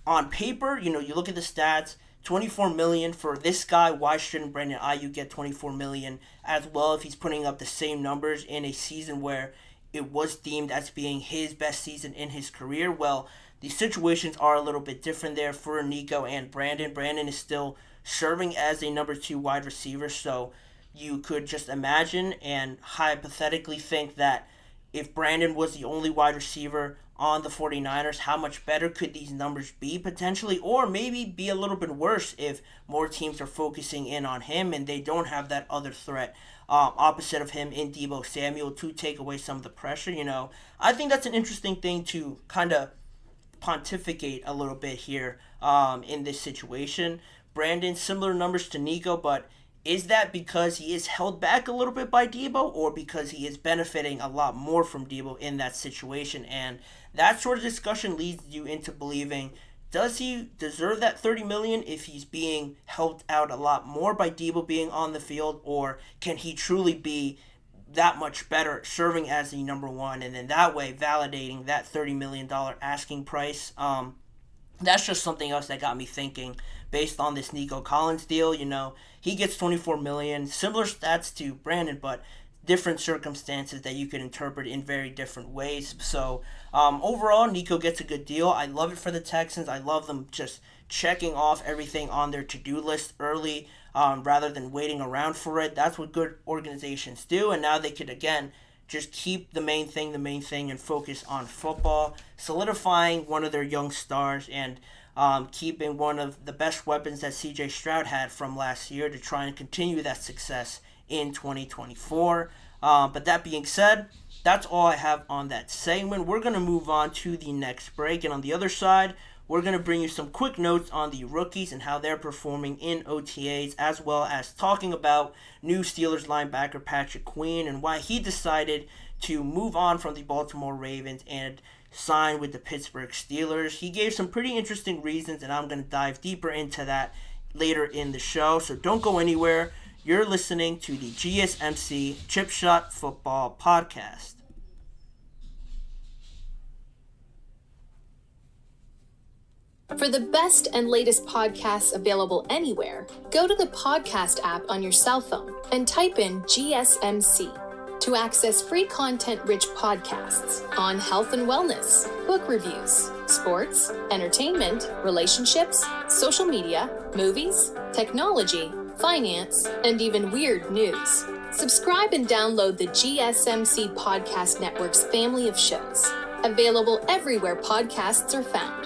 on paper, you look at the stats, $24 million for this guy. Why shouldn't Brandon Ayuk get $24 million as well if he's putting up the same numbers in a season where it was deemed as being his best season in his career? Well, the situations are a little bit different there for Nico and Brandon. Brandon is still serving as a number 2 wide receiver, so you could just imagine and hypothetically think that if Brandon was the only wide receiver on the 49ers, how much better could these numbers be potentially? Or maybe be a little bit worse if more teams are focusing in on him and they don't have that other threat opposite of him in Deebo Samuel to take away some of the pressure. I think that's an interesting thing to kind of pontificate a little bit here in this situation. Brandon, similar numbers to Nico, but is that because he is held back a little bit by Deebo, or because he is benefiting a lot more from Deebo in that situation? And that sort of discussion leads you into believing, does he deserve that $30 million if he's being helped out a lot more by Deebo being on the field, or can he truly be that much better serving as the number one, and then that way validating that $30 million asking price? That's just something else that got me thinking based on this Nico Collins deal. He gets $24 million, similar stats to Brandon, but different circumstances that you could interpret in very different ways. So overall, Nico gets a good deal. I love it for the Texans. I love them just checking off everything on their to-do list early rather than waiting around for it. That's what good organizations do, and now they could, again, just keep the main thing, and focus on football, solidifying one of their young stars, and keeping one of the best weapons that C.J. Stroud had from last year to try and continue that success in 2024. But that being said, that's all I have on that segment. We're going to move on to the next break, and on the other side, we're going to bring you some quick notes on the rookies and how they're performing in OTAs, as well as talking about new Steelers linebacker Patrick Queen and why he decided to move on from the Baltimore Ravens and sign with the Pittsburgh Steelers. He gave some pretty interesting reasons, and I'm going to dive deeper into that later in the show, so don't go anywhere. You're listening to the GSMC Chip Shot Football Podcast. For the best and latest podcasts available anywhere, go to the podcast app on your cell phone and type in GSMC to access free content-rich podcasts on health and wellness, book reviews, sports, entertainment, relationships, social media, movies, technology, finance, and even weird news. Subscribe and download the GSMC Podcast Network's family of shows, available everywhere podcasts are found.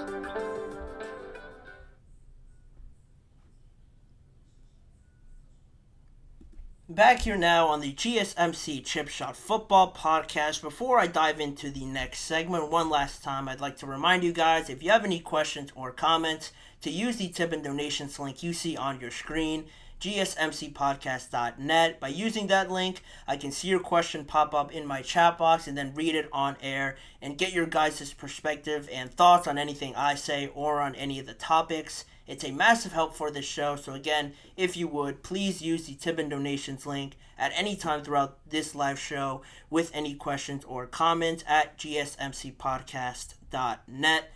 Back here now on the GSMC Chip Shot Football Podcast. Before I dive into the next segment, one last time, I'd like to remind you guys, if you have any questions or comments, to use the tip and donations link you see on your screen, gsmcpodcast.net. By using that link, I can see your question pop up in my chat box and then read it on air and get your guys' perspective and thoughts on anything I say or on any of the topics. It's a massive help for this show, so again, if you would, please use the tip and donations link at any time throughout this live show with any questions or comments at gsmcpodcast.net.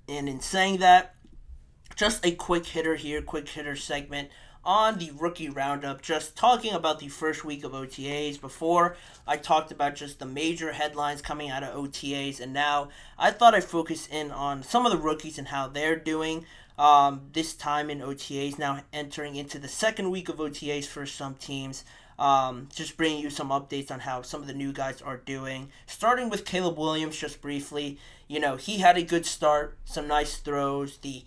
And in saying that, just a quick hitter segment on the rookie roundup, just talking about the first week of OTAs. Before, I talked about just the major headlines coming out of OTAs, and now I thought I'd focus in on some of the rookies and how they're doing. This time in OTAs, now entering into the second week of OTAs for some teams. Just bringing you some updates on how some of the new guys are doing. Starting with Caleb Williams, just briefly. He had a good start, some nice throws, the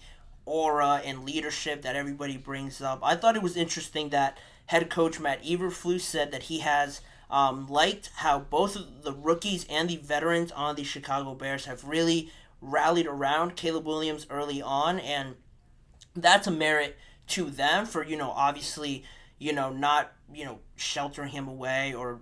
aura and leadership that everybody brings up. I thought it was interesting that head coach Matt Eberflus said that he has liked how both of the rookies and the veterans on the Chicago Bears have really rallied around Caleb Williams early on, and that's a merit to them for, obviously, not, sheltering him away or,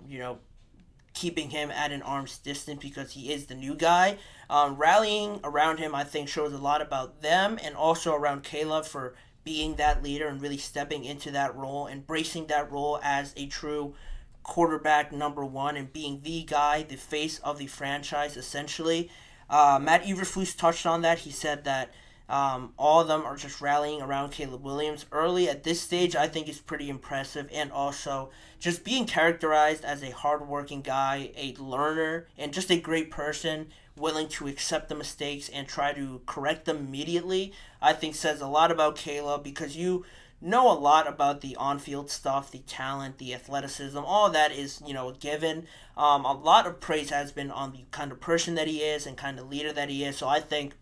keeping him at an arm's distance because he is the new guy. Rallying around him, I think, shows a lot about them and also around Caleb for being that leader and really stepping into that role, embracing that role as a true quarterback number one and being the guy, the face of the franchise, essentially. Matt Eberflus touched on that. He said that all of them are just rallying around Caleb Williams early. At this stage, I think is pretty impressive, and also just being characterized as a hardworking guy, a learner, and just a great person, willing to accept the mistakes and try to correct them immediately, I think says a lot about Caleb, because you know a lot about the on-field stuff, the talent, the athleticism, all that is, a given. A lot of praise has been on the kind of person that he is and kind of leader that he is, so I think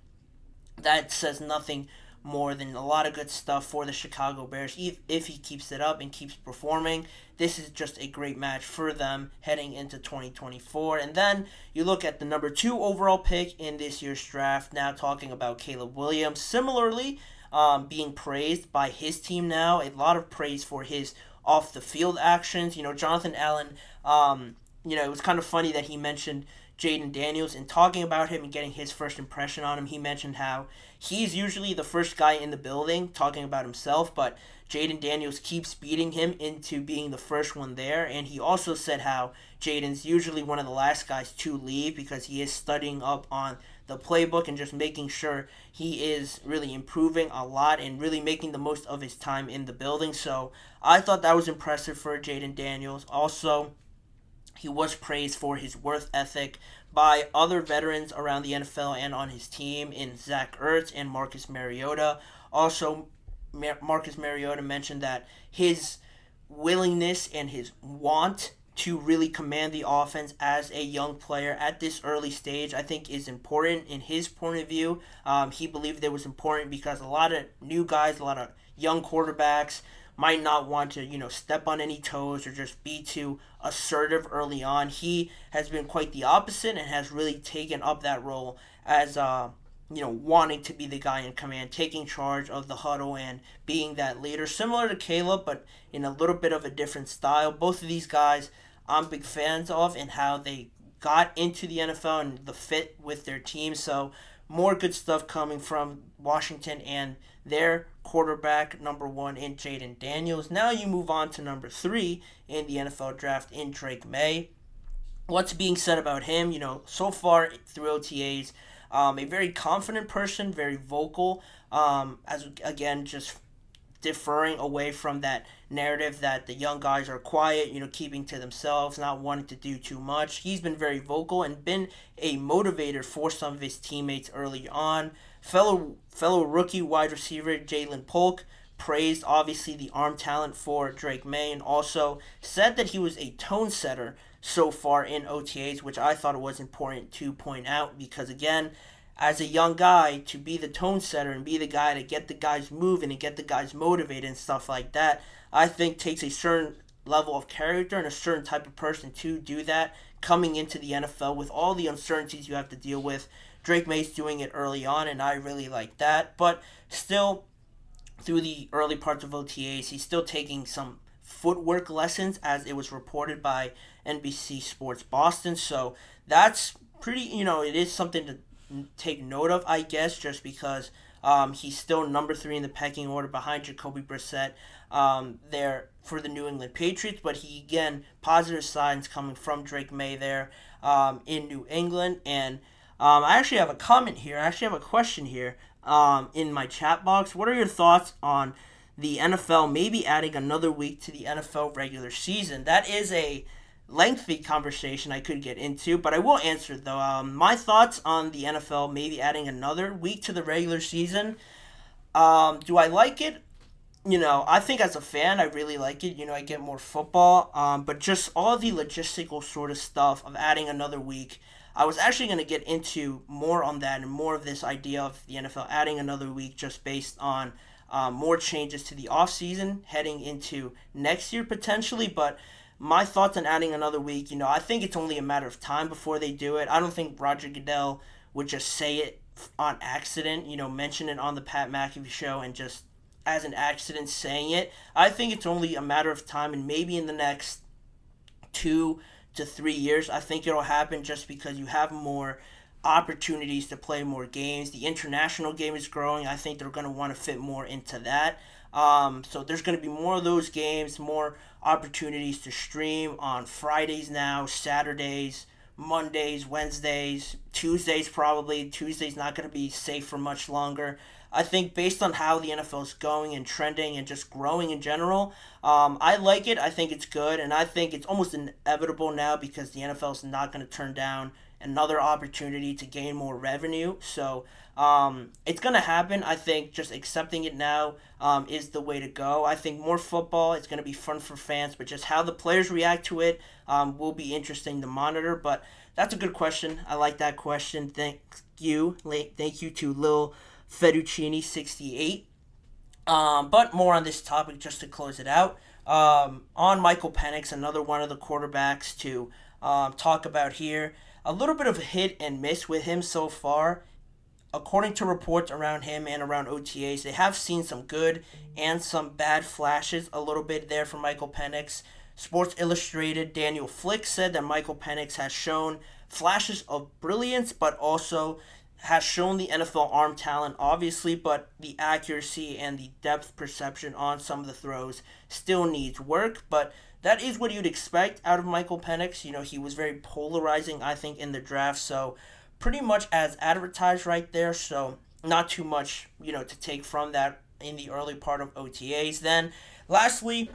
that says nothing more than a lot of good stuff for the Chicago Bears. If he keeps it up and keeps performing, this is just a great match for them heading into 2024. And then you look at the number 2 overall pick in this year's draft, now talking about Caleb Williams. Similarly, being praised by his team now, a lot of praise for his off-the-field actions. Jonathan Allen, it was kind of funny that he mentioned Jayden Daniels and talking about him and getting his first impression on him. He mentioned how he's usually the first guy in the building talking about himself, but Jayden Daniels keeps beating him into being the first one there. And he also said how Jayden's usually one of the last guys to leave because he is studying up on the playbook and just making sure he is really improving a lot and really making the most of his time in the building. So I thought that was impressive for Jayden Daniels. Also, he was praised for his work ethic by other veterans around the NFL and on his team in Zach Ertz and Marcus Mariota. Also, Marcus Mariota mentioned that his willingness and his want to really command the offense as a young player at this early stage, I think is important in his point of view. He believed it was important because a lot of new guys, a lot of young quarterbacks might not want to, step on any toes or just be too assertive early on. He has been quite the opposite and has really taken up that role as, wanting to be the guy in command, taking charge of the huddle and being that leader. Similar to Caleb, but in a little bit of a different style. Both of these guys I'm big fans of and how they got into the NFL and the fit with their team. So more good stuff coming from Washington and their quarterback, number 1 in Jayden Daniels. Now you move on to number 3 in the NFL draft in Drake May. What's being said about him? So far through OTAs, a very confident person, very vocal, as again, just deferring away from that narrative that the young guys are quiet, keeping to themselves, not wanting to do too much. He's been very vocal and been a motivator for some of his teammates early on. Fellow rookie wide receiver Jalen Polk praised, obviously, the arm talent for Drake May and also said that he was a tone setter so far in OTAs, which I thought it was important to point out because, again, as a young guy, to be the tone setter and be the guy to get the guys moving and get the guys motivated and stuff like that, I think takes a certain level of character and a certain type of person to do that coming into the NFL with all the uncertainties you have to deal with. Drake May's doing it early on, and I really like that. But still, through the early parts of OTAs, he's still taking some footwork lessons, as it was reported by NBC Sports Boston. So that's pretty, it is something to take note of, I guess, just because he's still number 3 in the pecking order behind Jacoby Brissett there for the New England Patriots. But he, again, positive signs coming from Drake May there in New England. And I actually have a comment here. I actually have a question here in my chat box. What are your thoughts on the NFL maybe adding another week to the NFL regular season? That is a lengthy conversation I could get into, but I will answer though. My thoughts on the NFL maybe adding another week to the regular season. Do I like it? I think as a fan, I really like it. I get more football, but just all the logistical sort of stuff of adding another week. I was actually going to get into more on that and more of this idea of the NFL adding another week just based on more changes to the offseason heading into next year potentially, but my thoughts on adding another week, I think it's only a matter of time before they do it. I don't think Roger Goodell would just say it on accident, mention it on the Pat McAfee show and just as an accident saying it. I think it's only a matter of time, and maybe in the next 2 to 3 years, I think it'll happen just because you have more opportunities to play more games. The international game is growing. I think they're going to want to fit more into that. So there's going to be more of those games, more opportunities to stream on Fridays now, Saturdays, Mondays, Wednesdays, Tuesdays probably. Tuesday's not going to be safe for much longer. I think based on how the NFL is going and trending and just growing in general, I like it. I think it's good, and I think it's almost inevitable now because the NFL is not going to turn down another opportunity to gain more revenue. So it's going to happen. I think just accepting it now is the way to go. I think more football, it's going to be fun for fans, but just how the players react to it will be interesting to monitor. But that's a good question. I like that question. Thank you. Thank you to Lil Fettuccine68. But more on this topic just to close it out. On Michael Penix, another one of the quarterbacks to talk about here. A little bit of a hit and miss with him so far. According to reports around him and around OTAs, they have seen some good and some bad flashes a little bit there from Michael Penix. Sports Illustrated Daniel Flick said that Michael Penix has shown flashes of brilliance, but also has shown the NFL arm talent, obviously, but the accuracy and the depth perception on some of the throws still needs work. But that is what you'd expect out of Michael Penix. You know, he was very polarizing, I think, in the draft, so pretty much as advertised right there, so not too much, to take from that in the early part of OTAs. Then, lastly,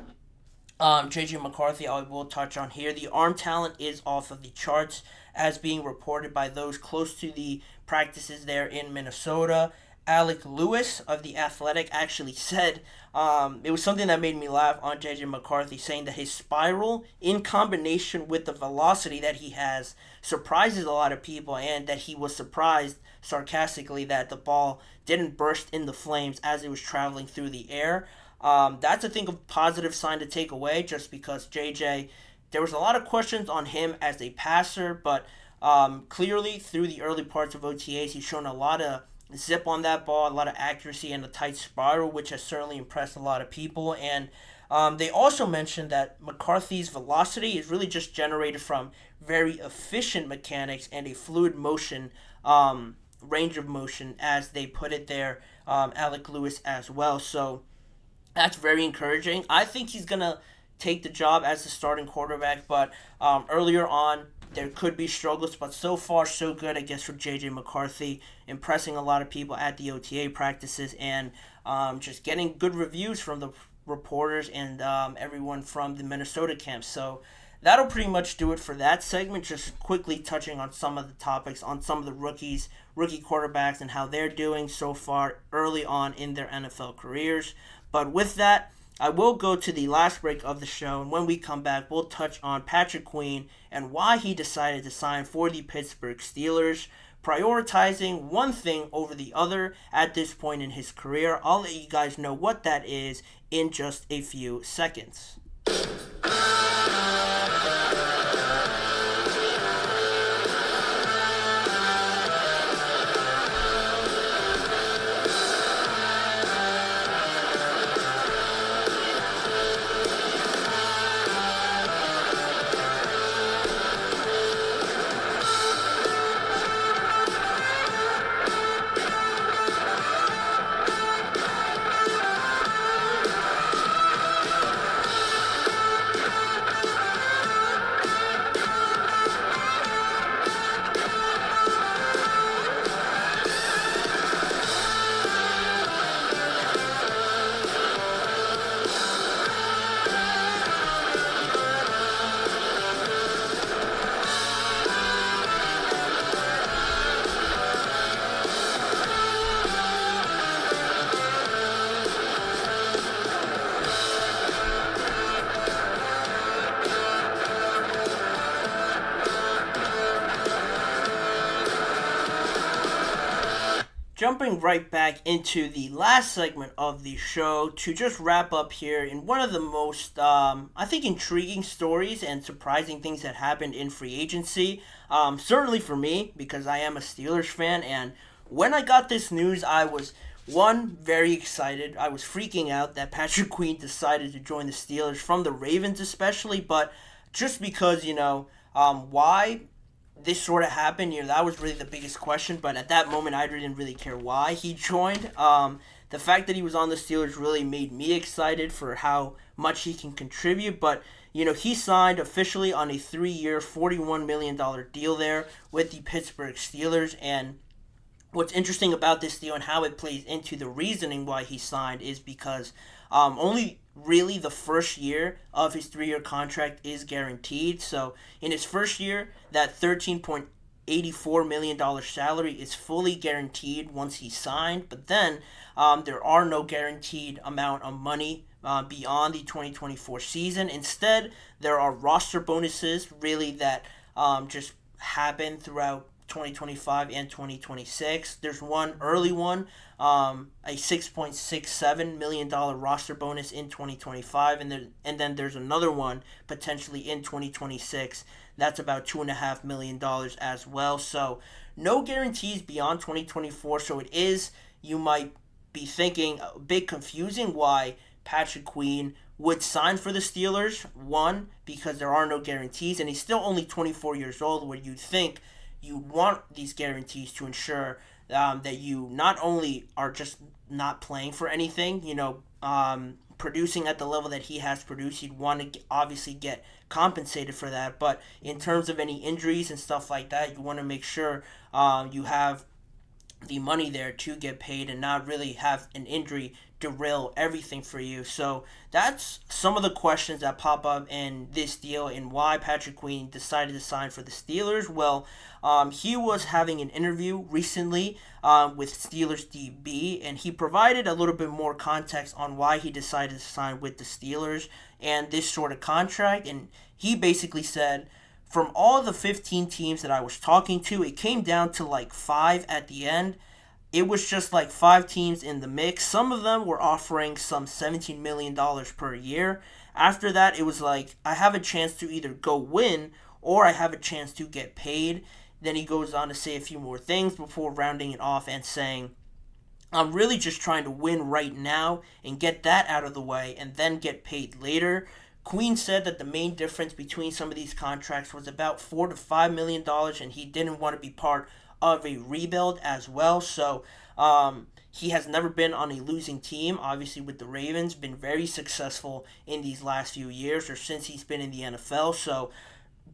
J.J. McCarthy, I will touch on here. The arm talent is off of the charts as being reported by those close to the practices there in Minnesota. Alec Lewis of The Athletic actually said, it was something that made me laugh on J.J. McCarthy, saying that his spiral in combination with the velocity that he has surprises a lot of people, and that he was surprised, sarcastically, that the ball didn't burst into flames as it was traveling through the air. That's, I think, a positive sign to take away, just because JJ, there was a lot of questions on him as a passer, but clearly through the early parts of OTAs, he's shown a lot of zip on that ball, a lot of accuracy, and a tight spiral, which has certainly impressed a lot of people. And they also mentioned that McCarthy's velocity is really just generated from very efficient mechanics and a fluid motion, range of motion, as they put it there, Alec Lewis as well. So that's very encouraging. I think he's going to take the job as the starting quarterback, but earlier on, there could be struggles, but so far so good, I guess, for J.J. McCarthy, impressing a lot of people at the OTA practices, and just getting good reviews from the reporters and everyone from the Minnesota camp. So that'll pretty much do it for that segment, just quickly touching on some of the topics on some of the rookie quarterbacks and how they're doing so far early on in their NFL careers. But with that, I will go to the last break of the show, and when we come back, we'll touch on Patrick Queen and why he decided to sign for the Pittsburgh Steelers, prioritizing one thing over the other at this point in his career. I'll let you guys know what that is in just a few seconds. Jumping right back into the last segment of the show to just wrap up here in one of the most, I think, intriguing stories and surprising things that happened in free agency. Certainly for me, because I am a Steelers fan, and when I got this news, I was, one, very excited. I was freaking out that Patrick Queen decided to join the Steelers, from the Ravens especially, but just because, why this sort of happened, that was really the biggest question. But at that moment, I didn't really care why he joined. The fact that he was on the Steelers really made me excited for how much he can contribute. But, he signed officially on a 3-year, $41 million deal there with the Pittsburgh Steelers. And what's interesting about this deal and how it plays into the reasoning why he signed is because only really the first year of his 3-year contract is guaranteed. So in his first year, that $13.84 million salary is fully guaranteed once he's signed. But then there are no guaranteed amount of money beyond the 2024 season. Instead, there are roster bonuses really that just happen throughout 2025 and 2026. There's one early one, a $6.67 million roster bonus in 2025, and then there's another one potentially in 2026. That's about $2.5 million as well. So no guarantees beyond 2024. So it is, you might be thinking, a bit confusing why Patrick Queen would sign for the Steelers. One, because there are no guarantees, and he's still only 24 years old, where you'd think you want these guarantees to ensure that you not only are just not playing for anything, producing at the level that he has produced. You'd want to obviously get compensated for that, but in terms of any injuries and stuff like that, you want to make sure you have the money there to get paid and not really have an injury derail everything for you. So that's some of the questions that pop up in this deal and why Patrick Queen decided to sign for the Steelers. Well, he was having an interview recently with Steelers DB, and he provided a little bit more context on why he decided to sign with the Steelers and this sort of contract. And he basically said, from all the 15 teams that I was talking to, it came down to like 5 at the end. It was just like 5 teams in the mix. Some of them were offering some $17 million per year. After that, it was like, I have a chance to either go win or I have a chance to get paid. Then he goes on to say a few more things before rounding it off and saying, I'm really just trying to win right now and get that out of the way and then get paid later. Queen said that the main difference between some of these contracts was about $4 to $5 million, and he didn't want to be part of a rebuild as well. So he has never been on a losing team. Obviously, with the Ravens, been very successful in these last few years or since he's been in the NFL. So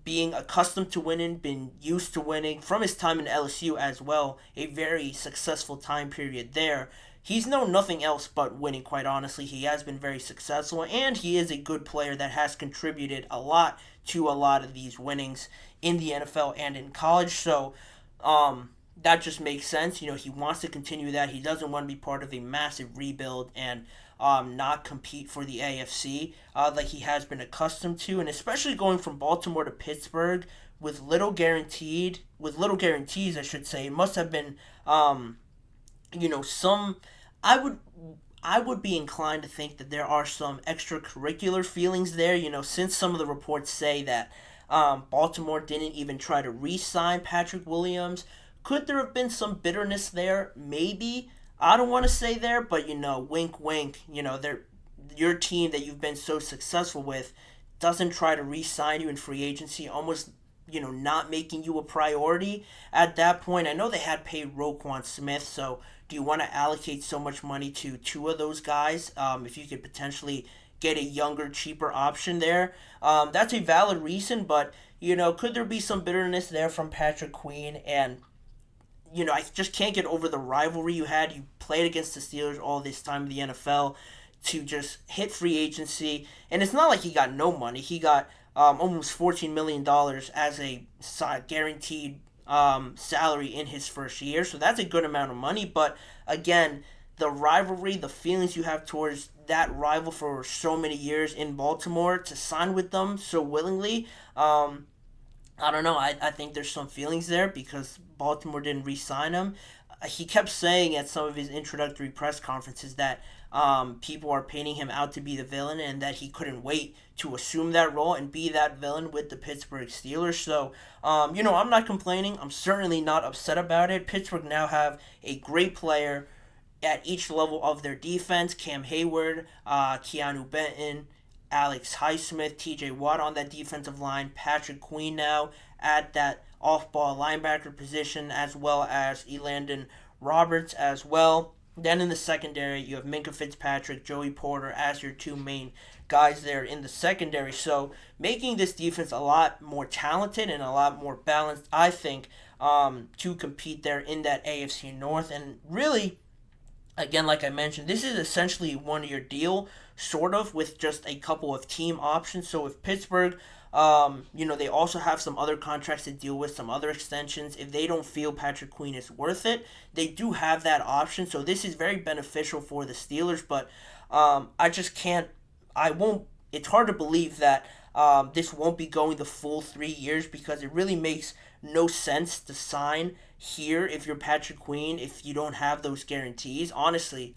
being accustomed to winning, been used to winning from his time in LSU as well, a very successful time period there. He's known nothing else but winning, quite honestly. He has been very successful, and he is a good player that has contributed a lot to a lot of these winnings in the NFL and in college. So that just makes sense. He wants to continue that. He doesn't want to be part of a massive rebuild and not compete for the AFC like he has been accustomed to. And especially going from Baltimore to Pittsburgh with little guarantees, I should say. It must have been some, I would be inclined to think that there are some extracurricular feelings there, since some of the reports say that Baltimore didn't even try to re-sign Patrick Williams. Could there have been some bitterness there? Maybe. I don't want to say there, but wink wink, your team that you've been so successful with doesn't try to re-sign you in free agency, almost not making you a priority at that point. I know they had paid Roquan Smith, so do you want to allocate so much money to 2 of those guys if you could potentially get a younger, cheaper option there? That's a valid reason, but, could there be some bitterness there from Patrick Queen? And, I just can't get over the rivalry you had. You played against the Steelers all this time in the NFL to just hit free agency. And it's not like he got no money. He got almost $14 million as a guaranteed salary in his first year. So that's a good amount of money. But again, the rivalry, the feelings you have towards that rival for so many years in Baltimore, to sign with them so willingly, I don't know. I think there's some feelings there because Baltimore didn't re-sign him. He kept saying at some of his introductory press conferences that people are painting him out to be the villain and that he couldn't wait to assume that role and be that villain with the Pittsburgh Steelers. So, I'm not complaining. I'm certainly not upset about it. Pittsburgh now have a great player at each level of their defense. Cam Hayward, Keanu Benton, Alex Highsmith, TJ Watt on that defensive line, Patrick Queen now at that off-ball linebacker position, as well as Elandon Roberts as well. Then in the secondary, you have Minkah Fitzpatrick, Joey Porter as your 2 main guys there in the secondary. So making this defense a lot more talented and a lot more balanced, I think, to compete there in that AFC North. And really, again, like I mentioned, this is essentially a one-year deal, sort of, with just a couple of team options. So if Pittsburgh, they also have some other contracts to deal with, some other extensions. If they don't feel Patrick Queen is worth it, they do have that option. So this is very beneficial for the Steelers, but it's hard to believe that this won't be going the full 3 years because it really makes no sense to sign here if you're Patrick Queen if you don't have those guarantees. Honestly,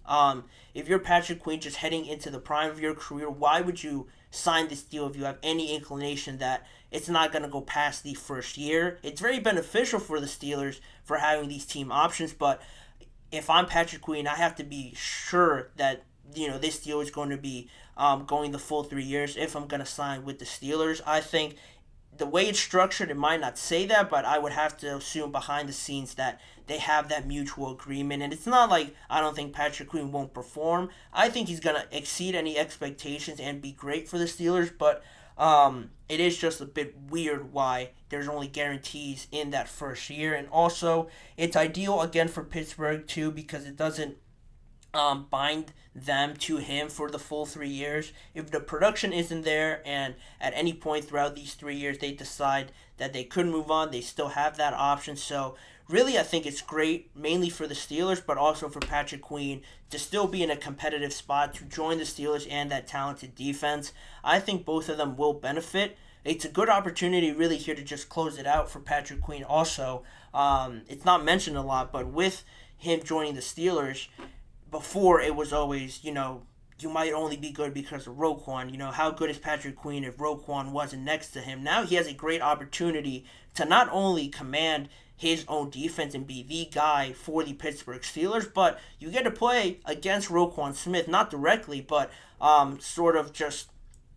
if you're Patrick Queen just heading into the prime of your career, why would you sign this deal if you have any inclination that it's not going to go past the first year? It's very beneficial for the Steelers for having these team options, but if I'm Patrick Queen, I have to be sure that this deal is going to be going the full 3 years if I'm going to sign with the Steelers. I think the way it's structured, it might not say that, but I would have to assume behind the scenes that they have that mutual agreement. And it's not like I don't think Patrick Queen won't perform. I think he's going to exceed any expectations and be great for the Steelers, but it is just a bit weird why there's only guarantees in that first year. And also, it's ideal, again, for Pittsburgh, too, because it doesn't bind them to him for the full 3 years. If the production isn't there and at any point throughout these 3 years they decide that they could move on, they still have that option. So really, I think it's great, mainly for the Steelers, but also for Patrick Queen to still be in a competitive spot, to join the Steelers and that talented defense. I think both of them will benefit. It's a good opportunity really here to just close it out for Patrick Queen also. It's not mentioned a lot, but with him joining the Steelers, before it was always, you might only be good because of Roquan. How good is Patrick Queen if Roquan wasn't next to him? Now he has a great opportunity to not only command his own defense and be the guy for the Pittsburgh Steelers, but you get to play against Roquan Smith, not directly, but sort of just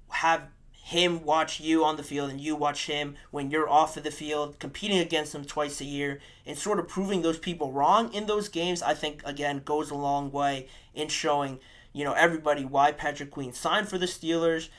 have him watch you on the field and you watch him when you're off of the field, competing against him twice a year and sort of proving those people wrong in those games, I think, again, goes a long way in showing, everybody why Patrick Queen signed for the Steelers,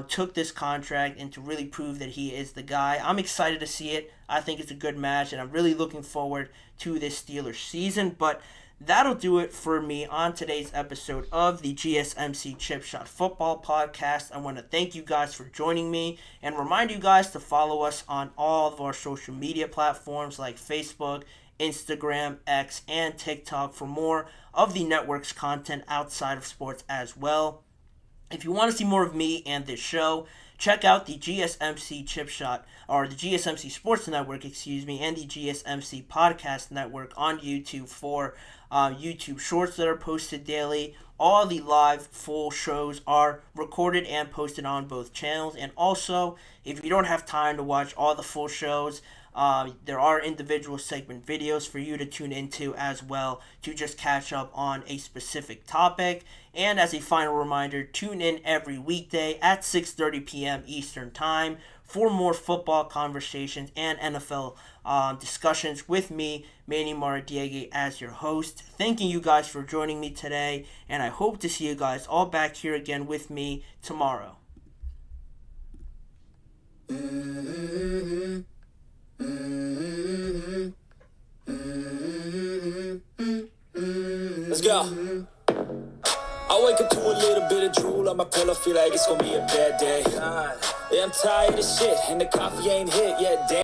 took this contract, and to really prove that he is the guy. I'm excited to see it. I think it's a good match, and I'm really looking forward to this Steelers season. But that'll do it for me on today's episode of the GSMC Chip Shot Football Podcast. I want to thank you guys for joining me and remind you guys to follow us on all of our social media platforms like Facebook, Instagram, X, and TikTok for more of the network's content outside of sports as well. If you want to see more of me and this show, check out the GSMC Chip Shot, or the GSMC Sports Network, and the GSMC Podcast Network on YouTube for YouTube Shorts that are posted daily. All the live full shows are recorded and posted on both channels. And also, if you don't have time to watch all the full shows, there are individual segment videos for you to tune into as well to just catch up on a specific topic. And as a final reminder, tune in every weekday at 6:30 p.m. Eastern Time for more football conversations and NFL discussions with me, Manny Maradiegue, as your host. Thanking you guys for joining me today, and I hope to see you guys all back here again with me tomorrow. Let's go. I wake up to a little bit of drool on my pillow, feel like it's gonna be a bad day. Yeah, I'm tired of shit, and the coffee ain't hit yet. Damn.